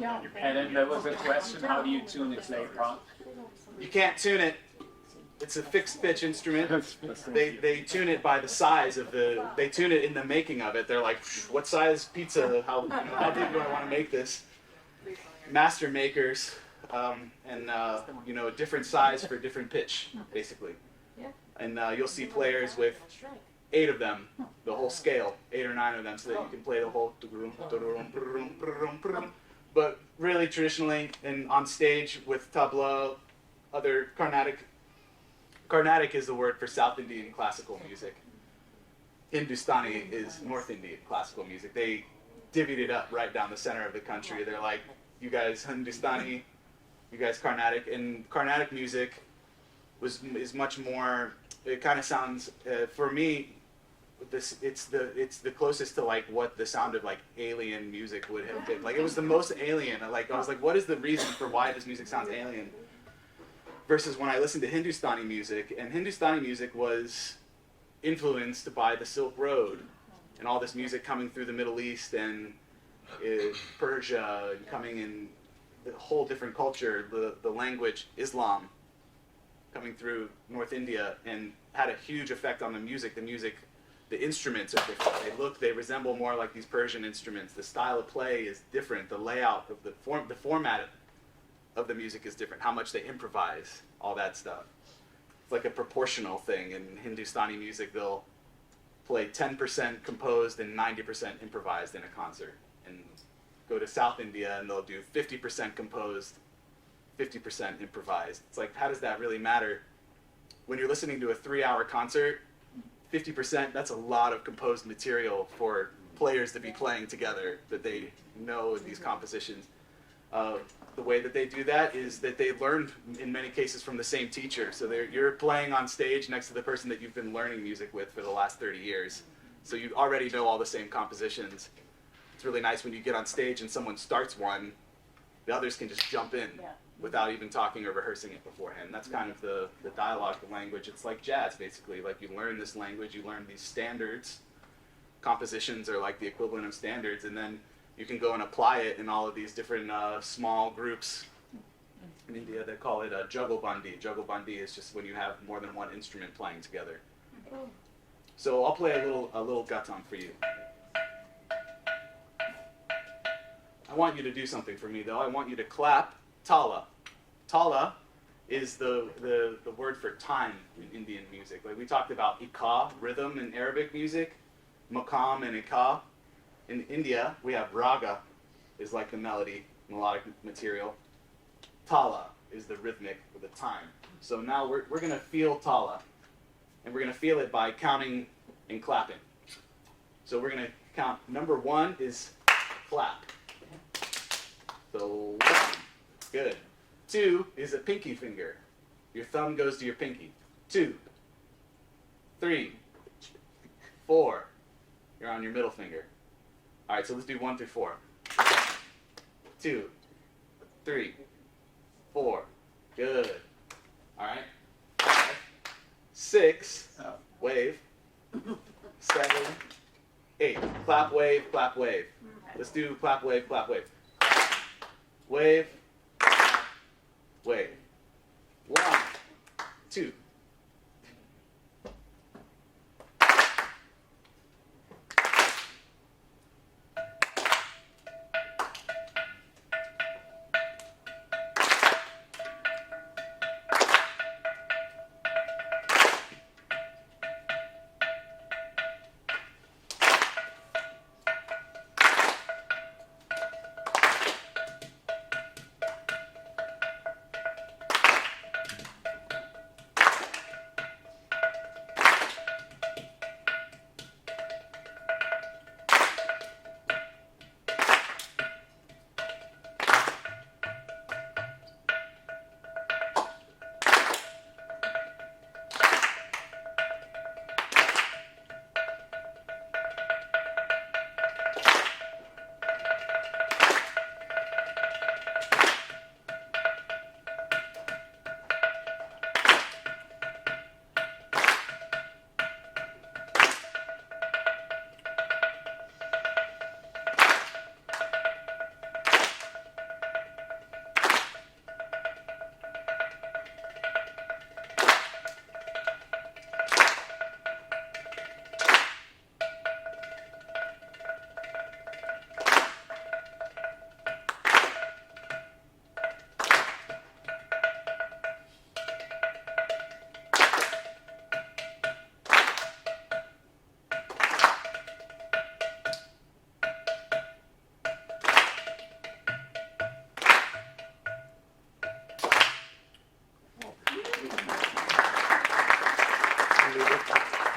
don't. And then there was a question, how do you tune a clay pot? You can't tune it. It's a fixed pitch instrument. They tune it by the size of they tune it in the making of it. They're like, what size pizza? How big do I want to make this? Master makers, and different size for different pitch, basically. And you'll see players with 8 of them, the whole scale, 8 or 9 of them, so that you can play the whole. But really, traditionally, and on stage with tabla, other Carnatic is the word for South Indian classical music. Hindustani is North Indian classical music. They divvied it up right down the center of the country. They're like, you guys Hindustani, you guys Carnatic. And Carnatic music is much more. It kind of sounds for me. It's the closest to like what the sound of like alien music would have been. Like it was the most alien. I was like, what is the reason for why this music sounds alien? Versus when I listened to Hindustani music, and Hindustani music was influenced by the Silk Road and all this music coming through the Middle East and Persia and coming in the whole different culture, the language, Islam, coming through North India and had a huge effect on the music. The instruments are different. They resemble more like these Persian instruments. The style of play is different. The layout of the format of the music is different. How much they improvise, all that stuff. It's like a proportional thing. In Hindustani music, they'll play 10% composed and 90% improvised in a concert. And go to South India and they'll do 50% composed, 50% improvised. It's like, how does that really matter? When you're listening to a 3-hour concert, 50%, that's a lot of composed material for players to be playing together that they know these compositions. The way that they do that is that they learned, in many cases, from the same teacher. So you're playing on stage next to the person that you've been learning music with for the last 30 years. So you already know all the same compositions. It's really nice when you get on stage and someone starts one, the others can just jump in without even talking or rehearsing it beforehand. That's kind of the dialogue, the language. It's like jazz, basically. Like you learn this language, you learn these standards. Compositions are like the equivalent of standards, and then you can go and apply it in all of these different small groups. In India, they call it jugalbandi. Jugalbandi is just when you have more than one instrument playing together. So I'll play a little gutum for you. I want you to do something for me, though. I want you to clap tala. Tala is the word for time in Indian music. Like we talked about ikah, rhythm in Arabic music, maqam and ikah. In India, we have raga, is like the melodic material. Tala is the rhythmic, or the time. So now we're going to feel tala, and we're going to feel it by counting and clapping. So we're going to count. Number 1 is clap. So 1, good. 2 is a pinky finger. Your thumb goes to your pinky. 2, 3, 4. You're on your middle finger. All right, so let's do 1 through 4. 2, 3, 4. Good. All right. 5, 6. Wave. 7, 8. Clap, wave, clap, wave. Let's do clap, wave, clap, wave. Wave. Wave. 1, 2.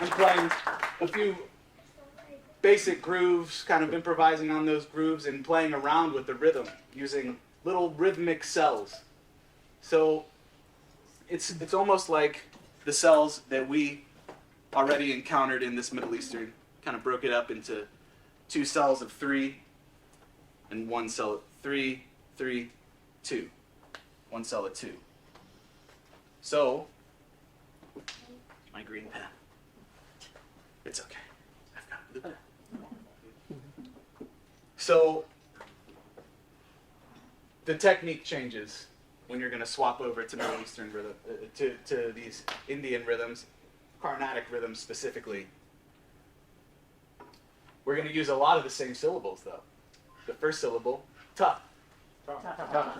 I'm playing a few basic grooves, kind of improvising on those grooves and playing around with the rhythm using little rhythmic cells. So it's almost like the cells that we already encountered in this Middle Eastern. Kind of broke it up into 2 cells of 3 and 1 cell of 3, 3, 2. 1 cell of 2. So, my green pen. It's okay. I've got a blue pen. So, the technique changes when you're going to swap over to Middle Eastern rhythm, to these Indian rhythms, Carnatic rhythms specifically. We're going to use a lot of the same syllables, though. The first syllable, ta, ta.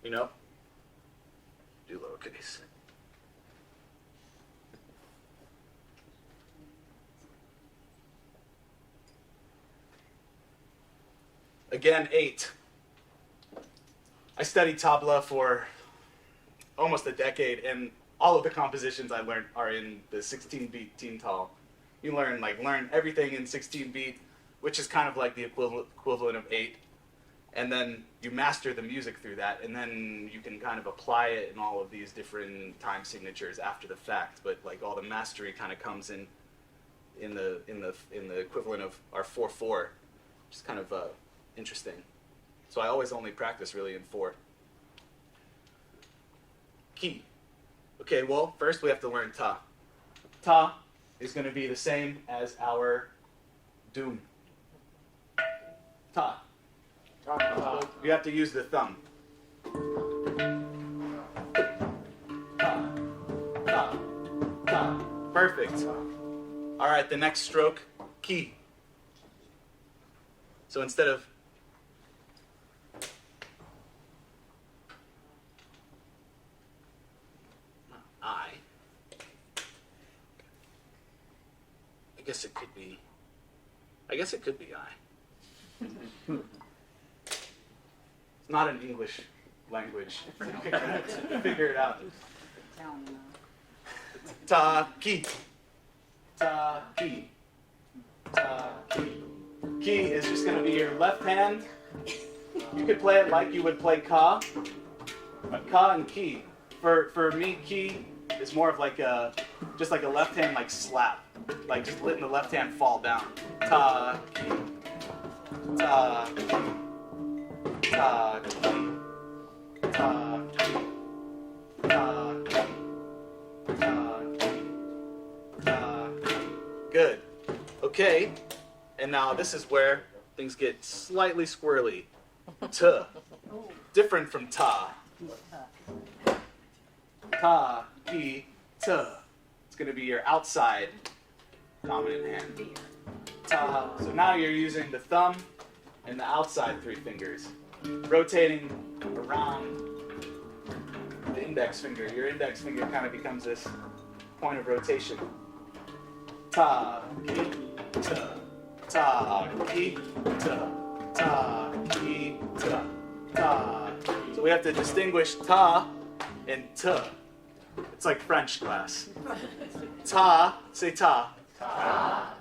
You know, do lowercase. Again, 8. I studied tabla for almost a decade, and all of the compositions I learned are in the 16-beat teen tal. You learn everything in 16-beat, which is kind of like the equivalent of 8. And then you master the music through that, and then you can kind of apply it in all of these different time signatures after the fact. But like all the mastery kind of comes in the equivalent of our 4/4, which is kind of interesting. So I always only practice really in 4. Key. Okay, well first we have to learn ta. Ta is going to be the same as our doom. Ta. So you have to use the thumb. Ta, ta, Perfect. All right, the next stroke, ki. So instead of I guess it could be I. It's not an English language. Figure it out. Ta ki. Ta ki. Ta ki. Ki is just going to be your left hand. You could play it like you would play ka. But ka and ki. For me, ki is more of like a just like a left hand like slap. Like just letting the left hand fall down. Ta ki. Ta ki. Ta ki. Ta ki. Ta ki. Ta ki. Ta ki. Good. Okay. And now this is where things get slightly squirrely. T. Different from ta. Ta, ki, t. It's going to be your outside dominant hand. Ta. So now you're using the thumb and the outside three fingers, rotating around the index finger. Your index finger kind of becomes this point of rotation. Ta, ki, t. Ta, ki, t. Ta, ki, t. Ta. So we have to distinguish ta and t. It's like French class. Ta, say ta. Ta.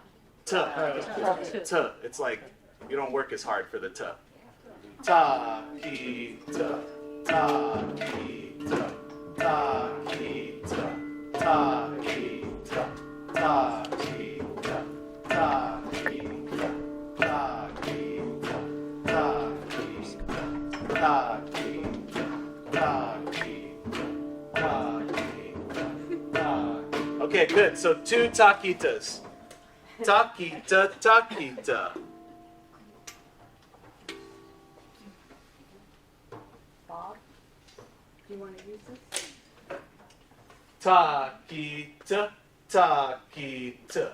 T. T. It's like you don't work as hard for the t. Ta, ki, t. Ta, ki, t. Ta, ki, t. Ta, ki, t. Ta, ki, t. Ta, ki, t. Ta, ki, t. Ta, ki, t. Ta, ki, t. Ta, ki, t. Ta, ki, t. Ta. Okay, good. So 2 taquitas. Taquita, taquita. Bob, do you want to use this? Taquita, taquita.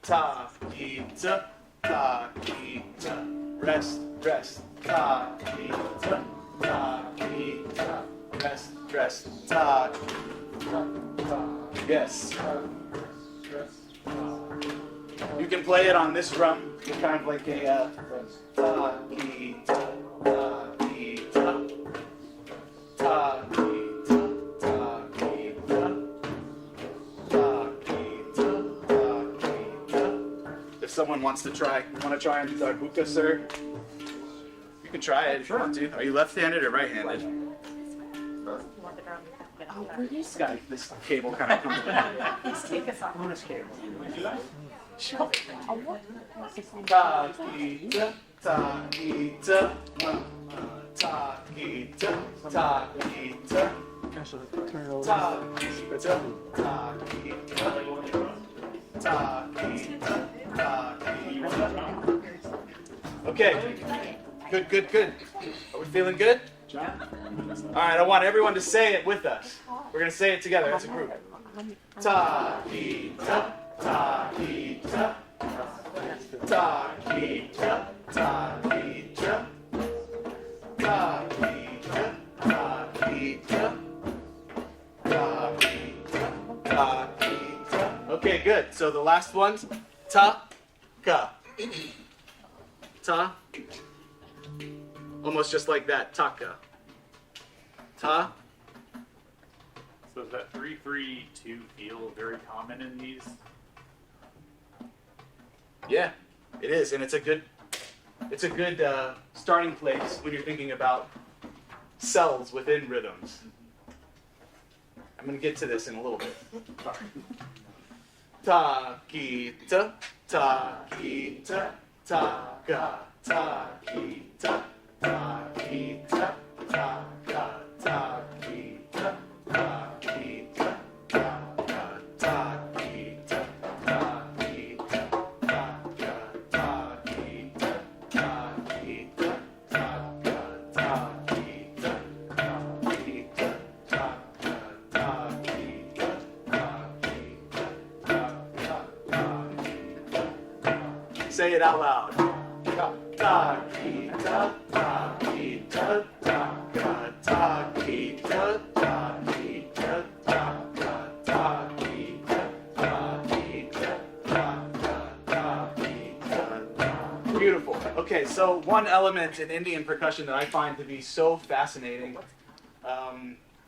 Taquita, taquita. Rest, rest. Taquita, taquita. Rest, rest. Ta. Yes. You can play it on this drum. It's kind of like a taquita, taquita, taquita, taquita, taquita, taquita. If someone wants to try, and do darbuka, sir? You can try it if you want to. Are you left-handed or right-handed? This guy, this cable kind of comes down. Let's take us off. Bonus cable. Taquita, taquita, taquita, taquita, taquita, taquita. Okay, good, good, good. Are we feeling good? All right, I want everyone to say it with us. We're going to say it together as a group. Taquita, taquita, taquita, taquita, taquita, taquita, taquita, taquita. Okay, good. So the last one's ta-ka. Ta. Almost just like that. Taka. Ta. So does that 3-3-2 feel very common in these? Yeah, it is, and it's a good starting place when you're thinking about cells within rhythms. I'm gonna get to this in a little bit. Taquita, taquita, taka, taquita, taquita, taka, taquita, taquita, taka, taquita, taquita, taka, taquita, taquita, taka, taquita, taquita, taka, taquita, taquita, it out loud. Ta ki ta ta ki ta ta ka ta ki ta ta ki ta ta ka ta ki ta ta ki ta ta ka ta ki ta. Beautiful. Okay, so one element in Indian percussion that I find to be so fascinating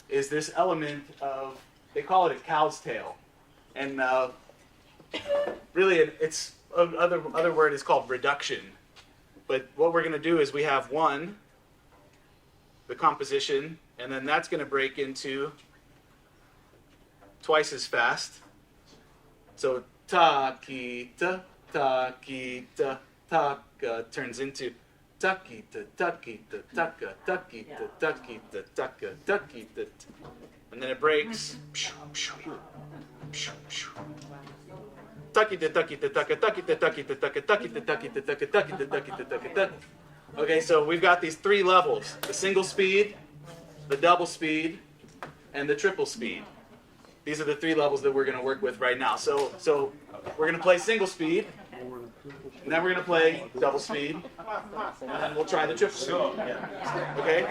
is this element of, they call it a cow's tail, and really it's other word is called reduction. But what we're going to do is we have one, the composition, and then that's going to break into twice as fast. So ta ki ta ki ta ta turns into ta ki ta ki ta ta ki ta ki ta ki ta, and then it breaks. Okay, so we've got these three levels: the single speed, the double speed, and the triple speed. These are the three levels that we're going to work with right now. So we're going to play single speed, and then we're going to play double speed, and then we'll try the triple speed. Okay?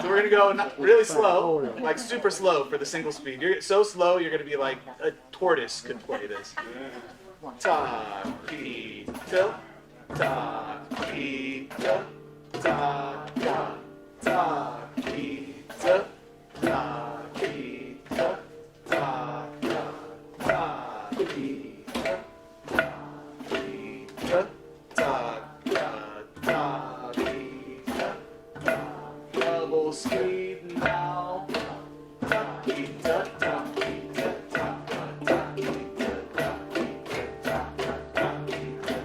So we're going to go really slow, like super slow for the single speed. You're so slow, you're going to be like a tortoise could play this. Ta ki ta ta ki ta ta ta ta ki ta ta ki ta ta ta ki ta ta ta ta ki ta. Double speed now. Ta ki ta ta ki ta ta ta ki ta ta ki ta ta ki ta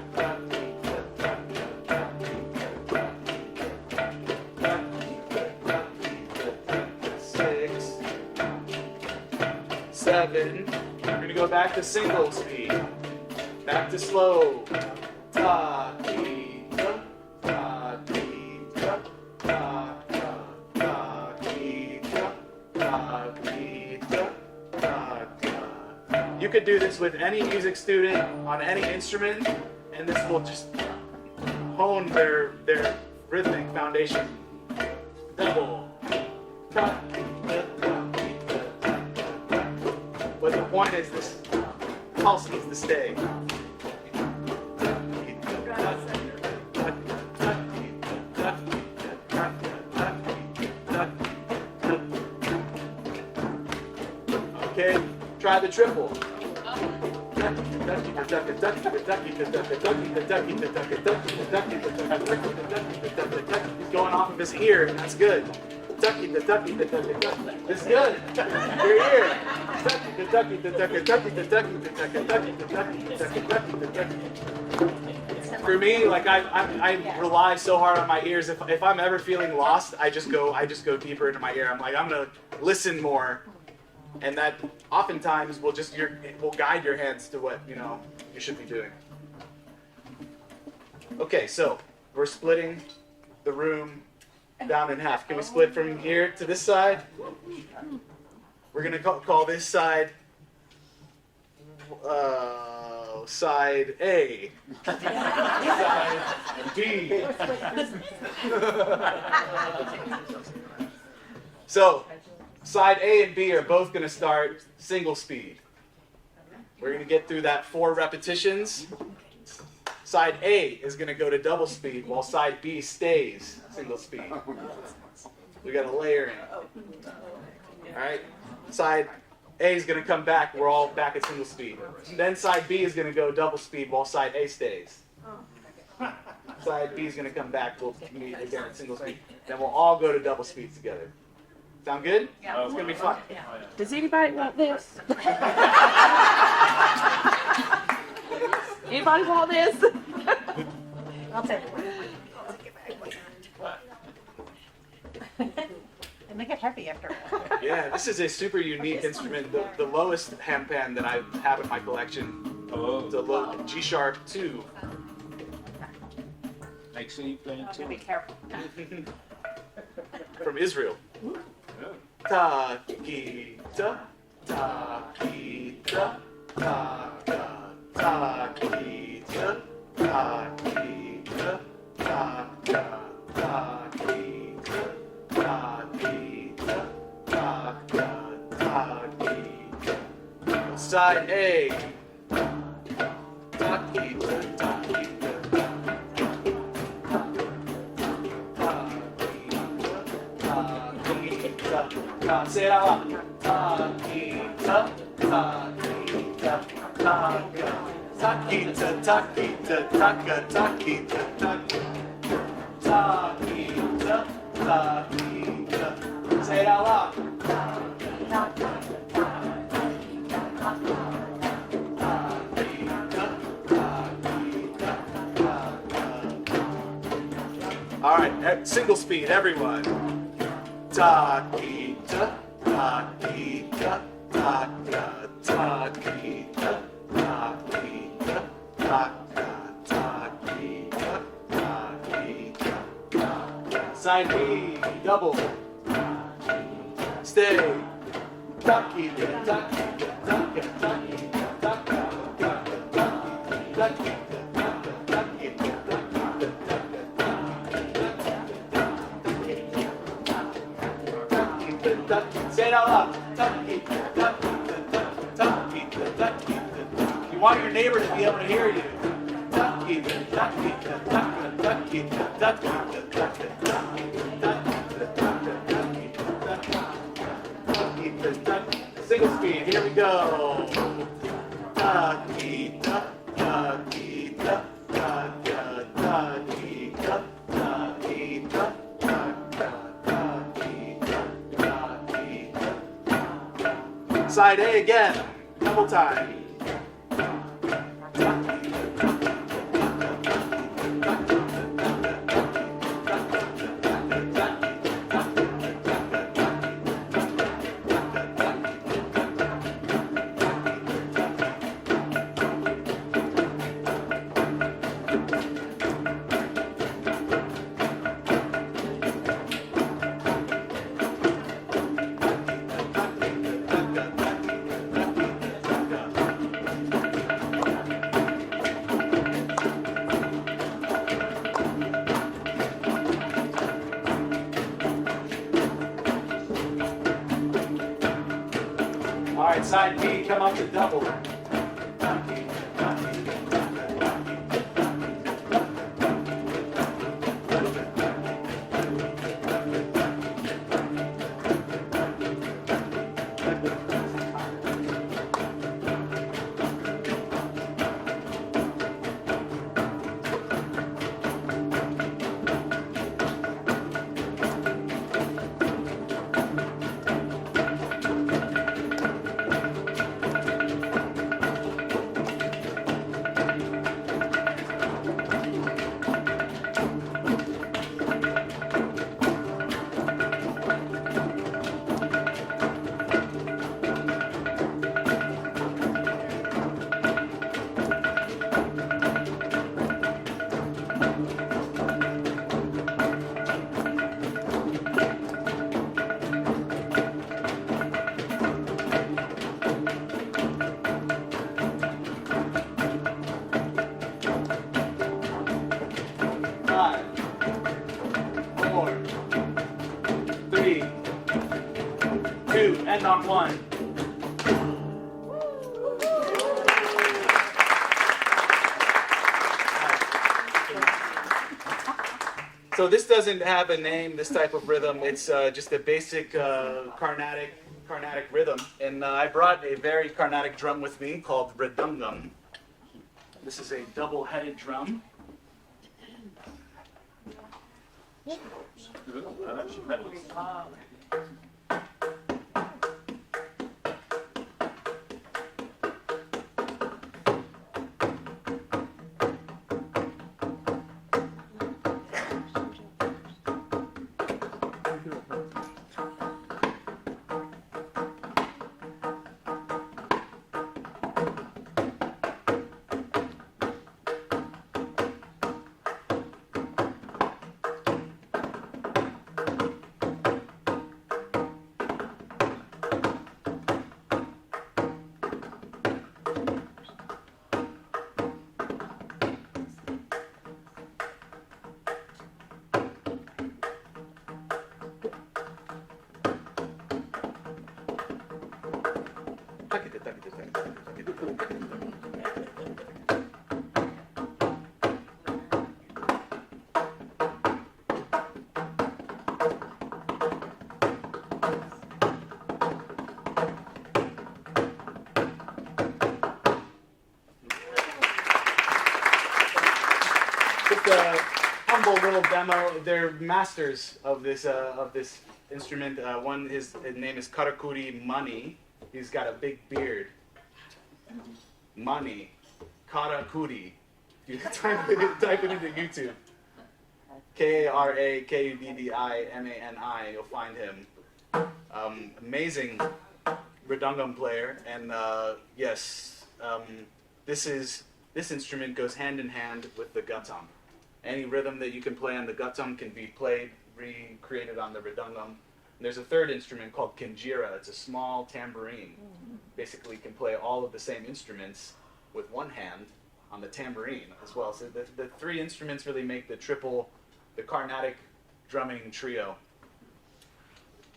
ta ki ta. 6, 7. We're gonna go back to single speed. Back to slow. Ta ki ta ta ki ta ta ta ki ta ta ki ta ta. You could do this with any music student on any instrument, and this will just hone their rhythmic foundation. Double. Ta ki ta ta ki ta ta. But the point is, this pulse needs to stay. Okay, try the triple. He's going off of his ear, and that's good. It's good. Your ear. For me, like I rely so hard on my ears. If I'm ever feeling lost, I just go deeper into my ear. I'm like, I'm gonna listen more, and that oftentimes will guide your hands to what you should be doing. Okay, so we're splitting the room down in half. Can we split from here to this side? We're gonna call this side side A, side B. So side A and B are both gonna start single speed. We're gonna get through that 4 repetitions. Side A is going to go to double speed while side B stays single speed. We got to layer in. All right? Side A is going to come back. We're all back at single speed. Then side B is going to go double speed while side A stays. Side B is going to come back. We'll meet again at single speed. Then we'll all go to double speed together. Sound good? Yeah. It's going to be fun. Does anybody want this? Anybody want this? I'll take it. They make it heavy after a while. Yeah, this is a super unique instrument. The lowest handpan that I have in my collection is a low G sharp 2. Make sure you play it too. Be careful. From Israel. Ta ki ta ki ta ta ki Side A. Say it out loud. Takita, takita, taka, takita, takita, takita. Say it out loud. All right, single speed, everyone. Takita, takita, taka, takita, takita, taka, takita, takita. Side B, double. Stay. Takita, takita, taka, takita, taka, takita, takita. Say it out loud. You want your neighbor to be able to hear you. Single speed. Here we go. Side A again, double time. All right, side B, come up to double. End on one. So this doesn't have a name, this type of rhythm. It's just a basic Carnatic rhythm. And I brought a very Carnatic drum with me called redungum. This is a double-headed drum. Just a humble little demo. They're masters of this instrument. His name is Karakuri Mani. He's got a big beard. Mani, Karakuri. You type it into YouTube. Karakudimani. You'll find him. Amazing redungum player, and this instrument goes hand in hand with the guttum. Any rhythm that you can play on the guttum can be recreated on the redungum. And there's a third instrument called kinjira. It's a small tambourine. Basically, you can play all of the same instruments with one hand on the tambourine as well. So the three instruments really make the Carnatic drumming trio.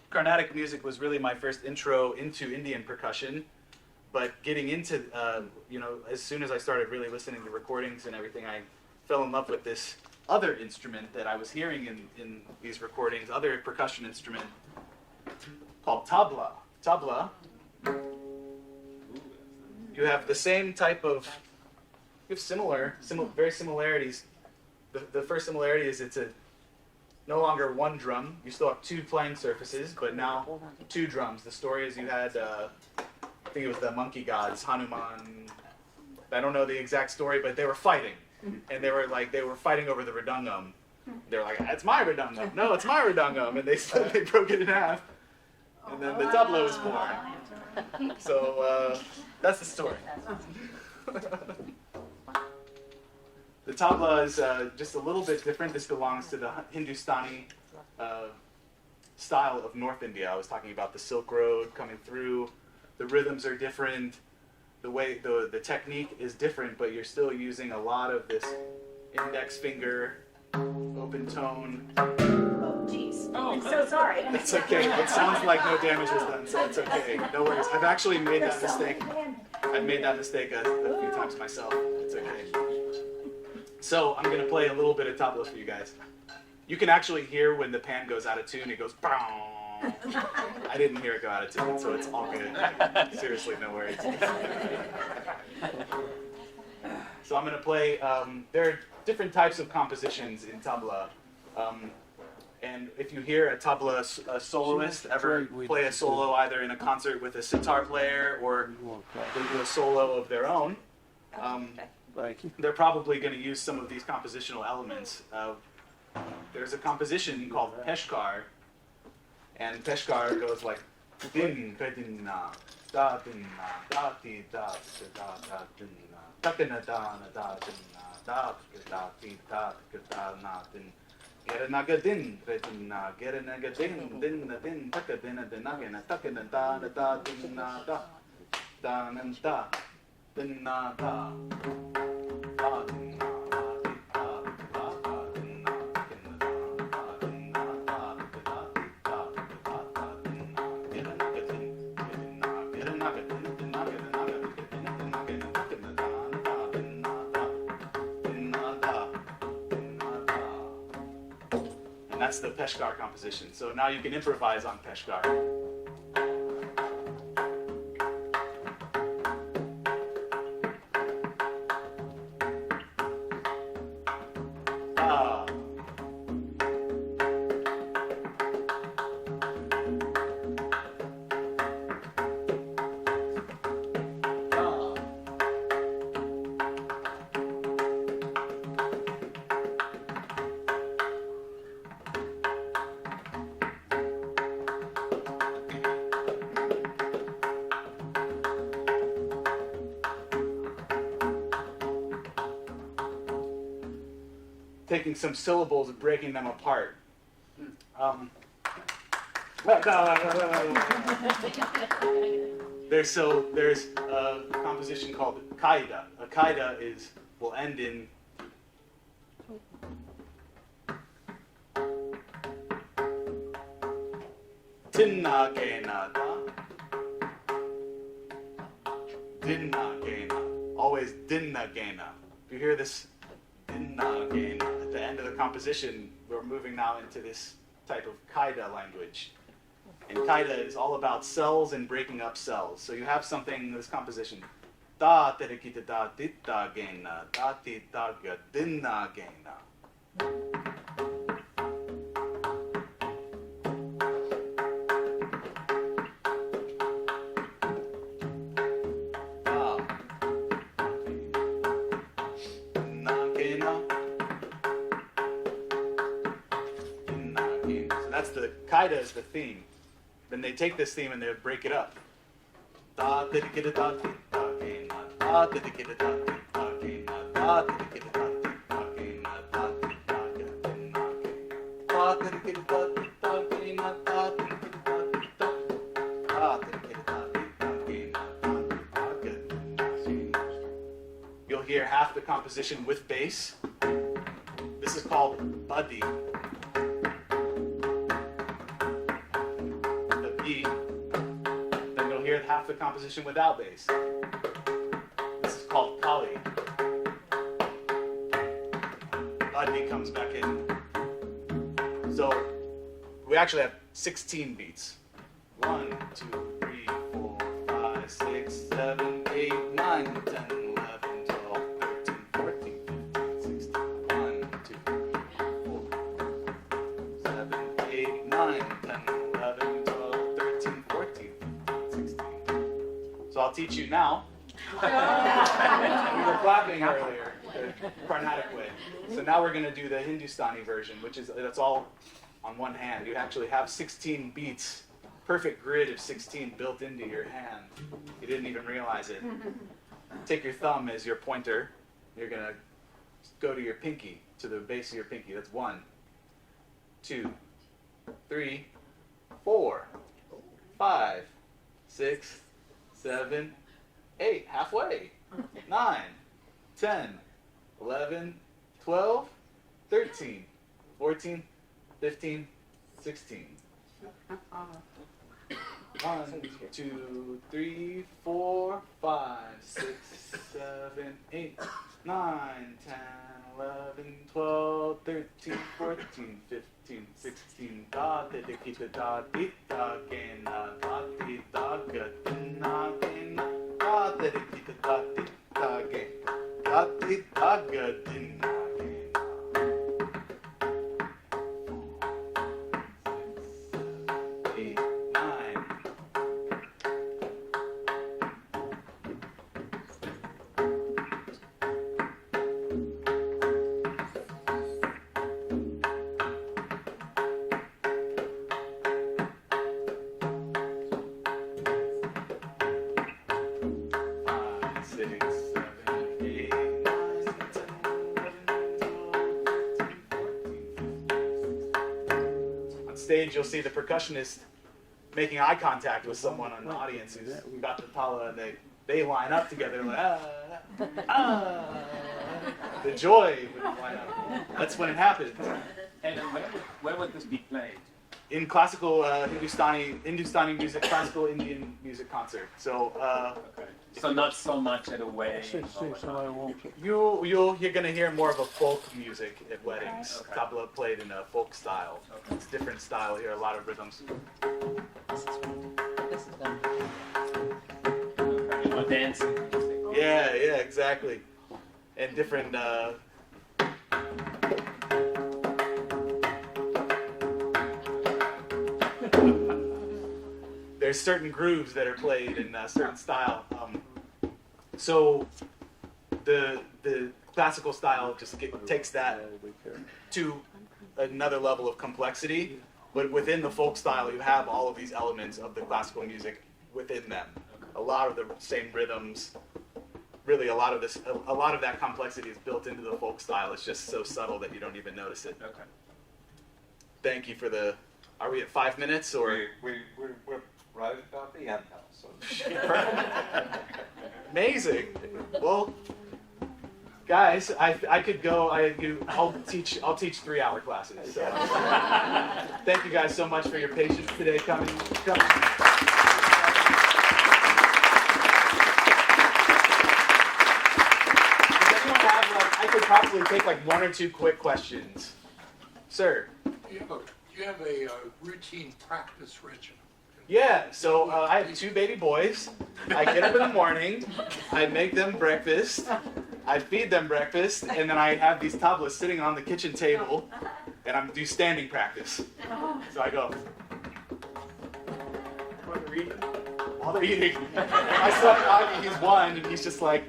Carnatic music was really my first intro into Indian percussion, but getting into, as soon as I started really listening to recordings and everything, I fell in love with this other instrument that I was hearing in these recordings, other percussion instrument called tabla. Tabla, you have the same type of, you have very similarities. The first similarity is it's no longer one drum. You still have two playing surfaces, but now two drums. The story is you had, I think it was the monkey gods, Hanuman. I don't know the exact story, but they were fighting. And they were fighting over the redungum. They were like, "It's my redungum." "No, it's my redungum." And they broke it in half. And then the tabla was born. So that's the story. The tabla is just a little bit different. This belongs to the Hindustani style of North India. I was talking about the Silk Road coming through. The rhythms are different. The way the technique is different, but you're still using a lot of this index finger, open tone. Oh, jeez. I'm so sorry. It's okay. It sounds like no damage was done, so it's okay. No worries. I've actually made that mistake. I've made that mistake a few times myself. It's okay. So I'm gonna play a little bit of tabla for you guys. You can actually hear when the pan goes out of tune. It goes. Bow. I didn't hear it go out of tune, so it's all good. Seriously, no worries. So I'm going to play, there are different types of compositions in tabla. And if you hear a tabla soloist ever play a solo either in a concert with a sitar player or they do a solo of their own, they're probably going to use some of these compositional elements. There's a composition called Peshkar, and Peshkar goes like din din na da din na da ti da da da din na da na da din na da da ti da na din get a naga din na get a naga din na din taka din na din na taka na da din na da na da din na da din na. That's the Peshkar composition. So now you can improvise on Peshkar. Taking some syllables and breaking them apart. There's a composition called kaida. A kaida will end in tinna ke na da dinna gena. Always dinna gena. If you hear this dinna gena at the end of the composition, we're moving now into this type of kaida language. And kaida is all about cells and breaking up cells. So you have something in this composition. Da terikita da ditta gena, da tita ga dinna gena. That's the kaida is the theme. Then they take this theme and they break it up. Da didikida da da gena, da didikida da da gena, da didikida da da gena, da da gena, da didikida da da gena, da didikida da da, da didikida da da gena, da da gena. You'll hear half the composition with bass. This is called buddy. Then you'll hear half the composition without bass. This is called Kali. Buddy comes back in. So we actually have 16 beats. 1, 2, 3, 4, 5, 6, 7, 8, 9, 10, 11, 12, 13, 14, 15, 16. 1, 2, 3, 4, 7, 8, 9, 10, 11, 12, 13, 14, 15, 16. So I'll teach you now. We were clapping earlier, the Carnatic way. So now we're going to do the Hindustani version, which is, that's all on one hand. You actually have 16 beats, perfect grid of 16 built into your hand. You didn't even realize it. Take your thumb as your pointer. You're going to go to your pinky, to the base of your pinky. That's 1, 2, 3, 4, 5, 6, 7, 8, halfway, 9, 10, 11, 12, 13, 14, 15, 16. 1, 2, 3, 4, 5, 6, 7, 8, 9, 10, 11, 12, 13, 14, 15, 16. Da da da da da di da gena da di da ga na gena da da da da di da ge da di da ga din na gena. 8, 9. Stage, you'll see the percussionist making eye contact with someone in the audience who's got the tala, and they line up together like the joy when you line up. That's when it happens. And where would this be played? In classical Hindustani music, classical Indian music concert. So Okay. So not so much at a wedding. you're gonna hear more of a folk music at weddings. Okay. Tabla played in a folk style. Okay. It's different style here, a lot of rhythms. This is them. Okay. Or dancing. Yeah, exactly. And different there's certain grooves that are played in a certain style. So the classical style just takes that to another level of complexity, but within the folk style you have all of these elements of the classical music within them. A lot of the same rhythms, really a lot of that complexity is built into the folk style. It's just so subtle that you don't even notice it. Okay. Thank you for the, are we at 5 minutes or? We're right about the end now, so. Amazing. Well, guys, I could go. I'll teach 3-hour classes. So. Thank you guys so much for your patience today coming. I could probably take like one or two quick questions. Sir. Do you have a routine practice regimen? Yeah, so I have 2 baby boys. I get up in the morning, I make them breakfast, I feed them breakfast, and then I have these tablas sitting on the kitchen table, and I do standing practice. So I go. While they're eating. My son, Augie, he's 1, and he's just like.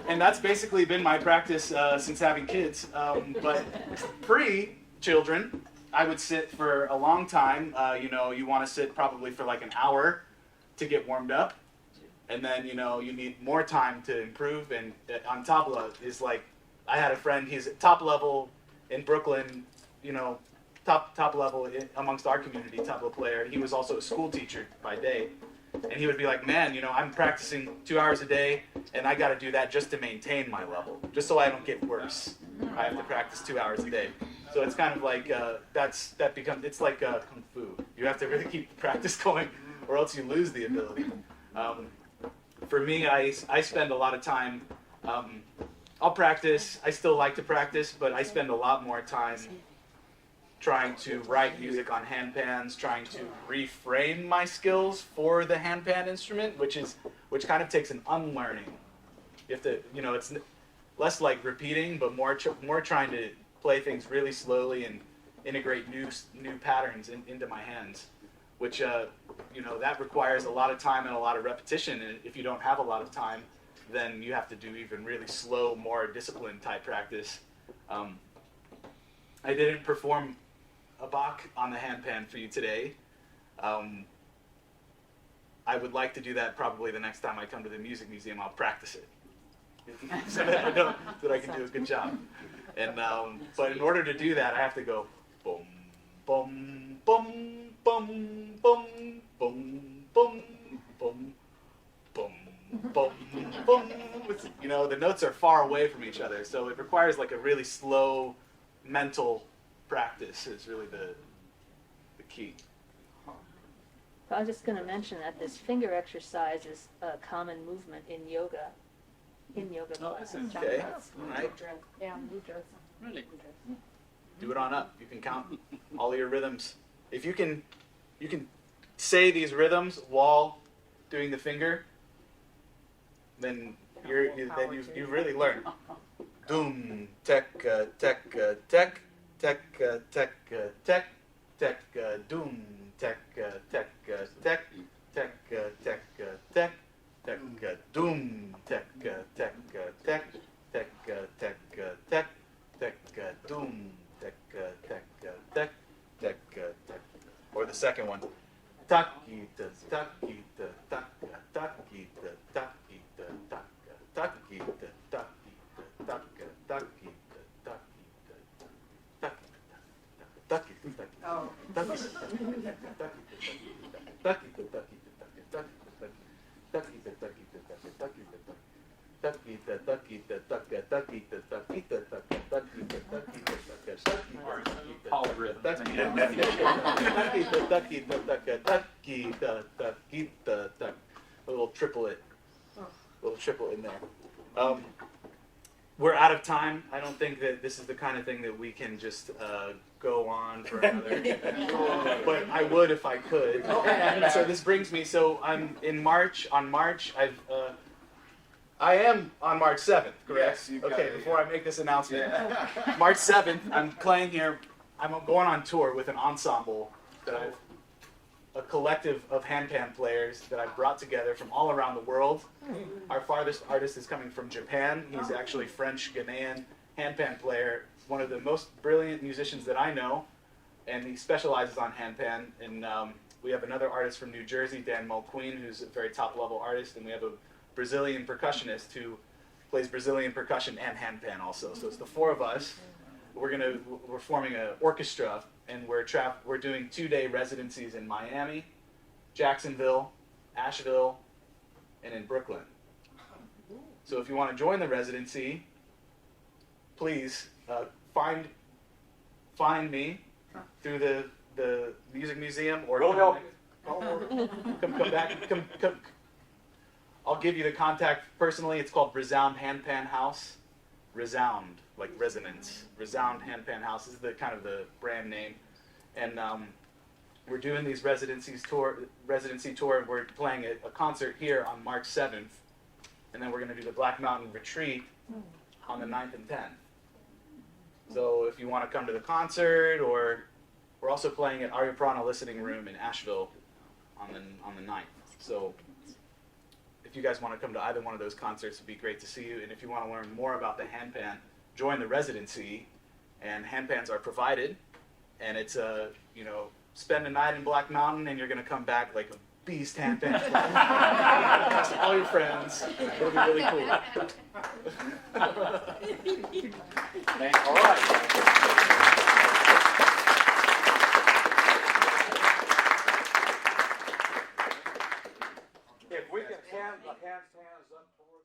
And that's basically been my practice since having kids. But pre-children, I would sit for a long time. You want to sit probably for like an hour to get warmed up. And then, you need more time to improve. And on tabla is like, I had a friend, he's top level in Brooklyn, top level amongst our community, tabla player. He was also a school teacher by day. And he would be like, man, I'm practicing 2 hours a day, and I got to do that just to maintain my level, just so I don't get worse. I have to practice 2 hours a day. So it's kind of like, it's like Kung Fu. You have to really keep practice going, or else you lose the ability. For me, I spend a lot of time, I'll practice, I still like to practice, but I spend a lot more time trying to write music on handpans, trying to reframe my skills for the handpan instrument, which kind of takes an unlearning. You have to, it's less like repeating, but more trying to play things really slowly and integrate new patterns into my hands, which that requires a lot of time and a lot of repetition. And if you don't have a lot of time, then you have to do even really slow, more disciplined type practice. I didn't perform a Bach on the handpan for you today. I would like to do that probably the next time I come to the music museum. I'll practice it so that I know that I can do a good job. And but in order to do that, I have to go boom, boom, boom, boom, boom, boom, boom, boom, boom, boom, boom. The notes are far away from each other, so it requires like a really slow mental practice is really the key. I was just going to mention that this finger exercise is a common movement in yoga. Classes. Okay, all right. Yeah, mudras. Really? Do it on up. You can count all of your rhythms. If you can say these rhythms while doing the finger, then you've really learned. Doom, tek, tek, tek, tek, tek, tek, tek, doom, tek, tek, tek, tek, tek, tek, tek, doom, tek, tek, tek, tek, tek, tek, tek, doom, tek, tek, tek, tek, tek. Or the second one. Takita, takita, taka, takita, takita, taka, takita, takita, taka, takita, takita, a little triplet in there. We're out of time. I don't think that this is the kind of thing that we can just go on for another. But I would if I could. And so this brings me. So I'm in March. On March, I am on March 7th, correct? Yes, okay. Before I make this announcement, March 7th, I'm playing here. I'm going on tour with an ensemble that a collective of handpan players that I've brought together from all around the world. Our farthest artist is coming from Japan. He's actually French Ghanaian handpan player, one of the most brilliant musicians that I know, and he specializes on handpan. And we have another artist from New Jersey, Dan Mulqueen, who's a very top-level artist, and we have a Brazilian percussionist who plays Brazilian percussion and handpan also. So it's the 4 of us. We're forming an orchestra, and we're doing 2-day residencies in Miami, Jacksonville, Asheville, and in Brooklyn. So if you want to join the residency, please find me through the music museum, or We'll help come back. I'll give you the contact personally. It's called Resound Handpan House. Resound, like resonance. Resound Handpan House is the kind of the brand name. And we're doing these residency tour. We're playing a concert here on March 7th. And then we're going to do the Black Mountain Retreat on the 9th and 10th. So if you want to come to the concert, or we're also playing at Arya Prana Listening Room in Asheville on the 9th. So if you guys want to come to either one of those concerts, it'd be great to see you. And if you want to learn more about the handpan, join the residency. And handpans are provided. And it's spend a night in Black Mountain, and you're going to come back like a beast handpan. All your friends. It'll be really cool. All right. If we can hand the handstands up toward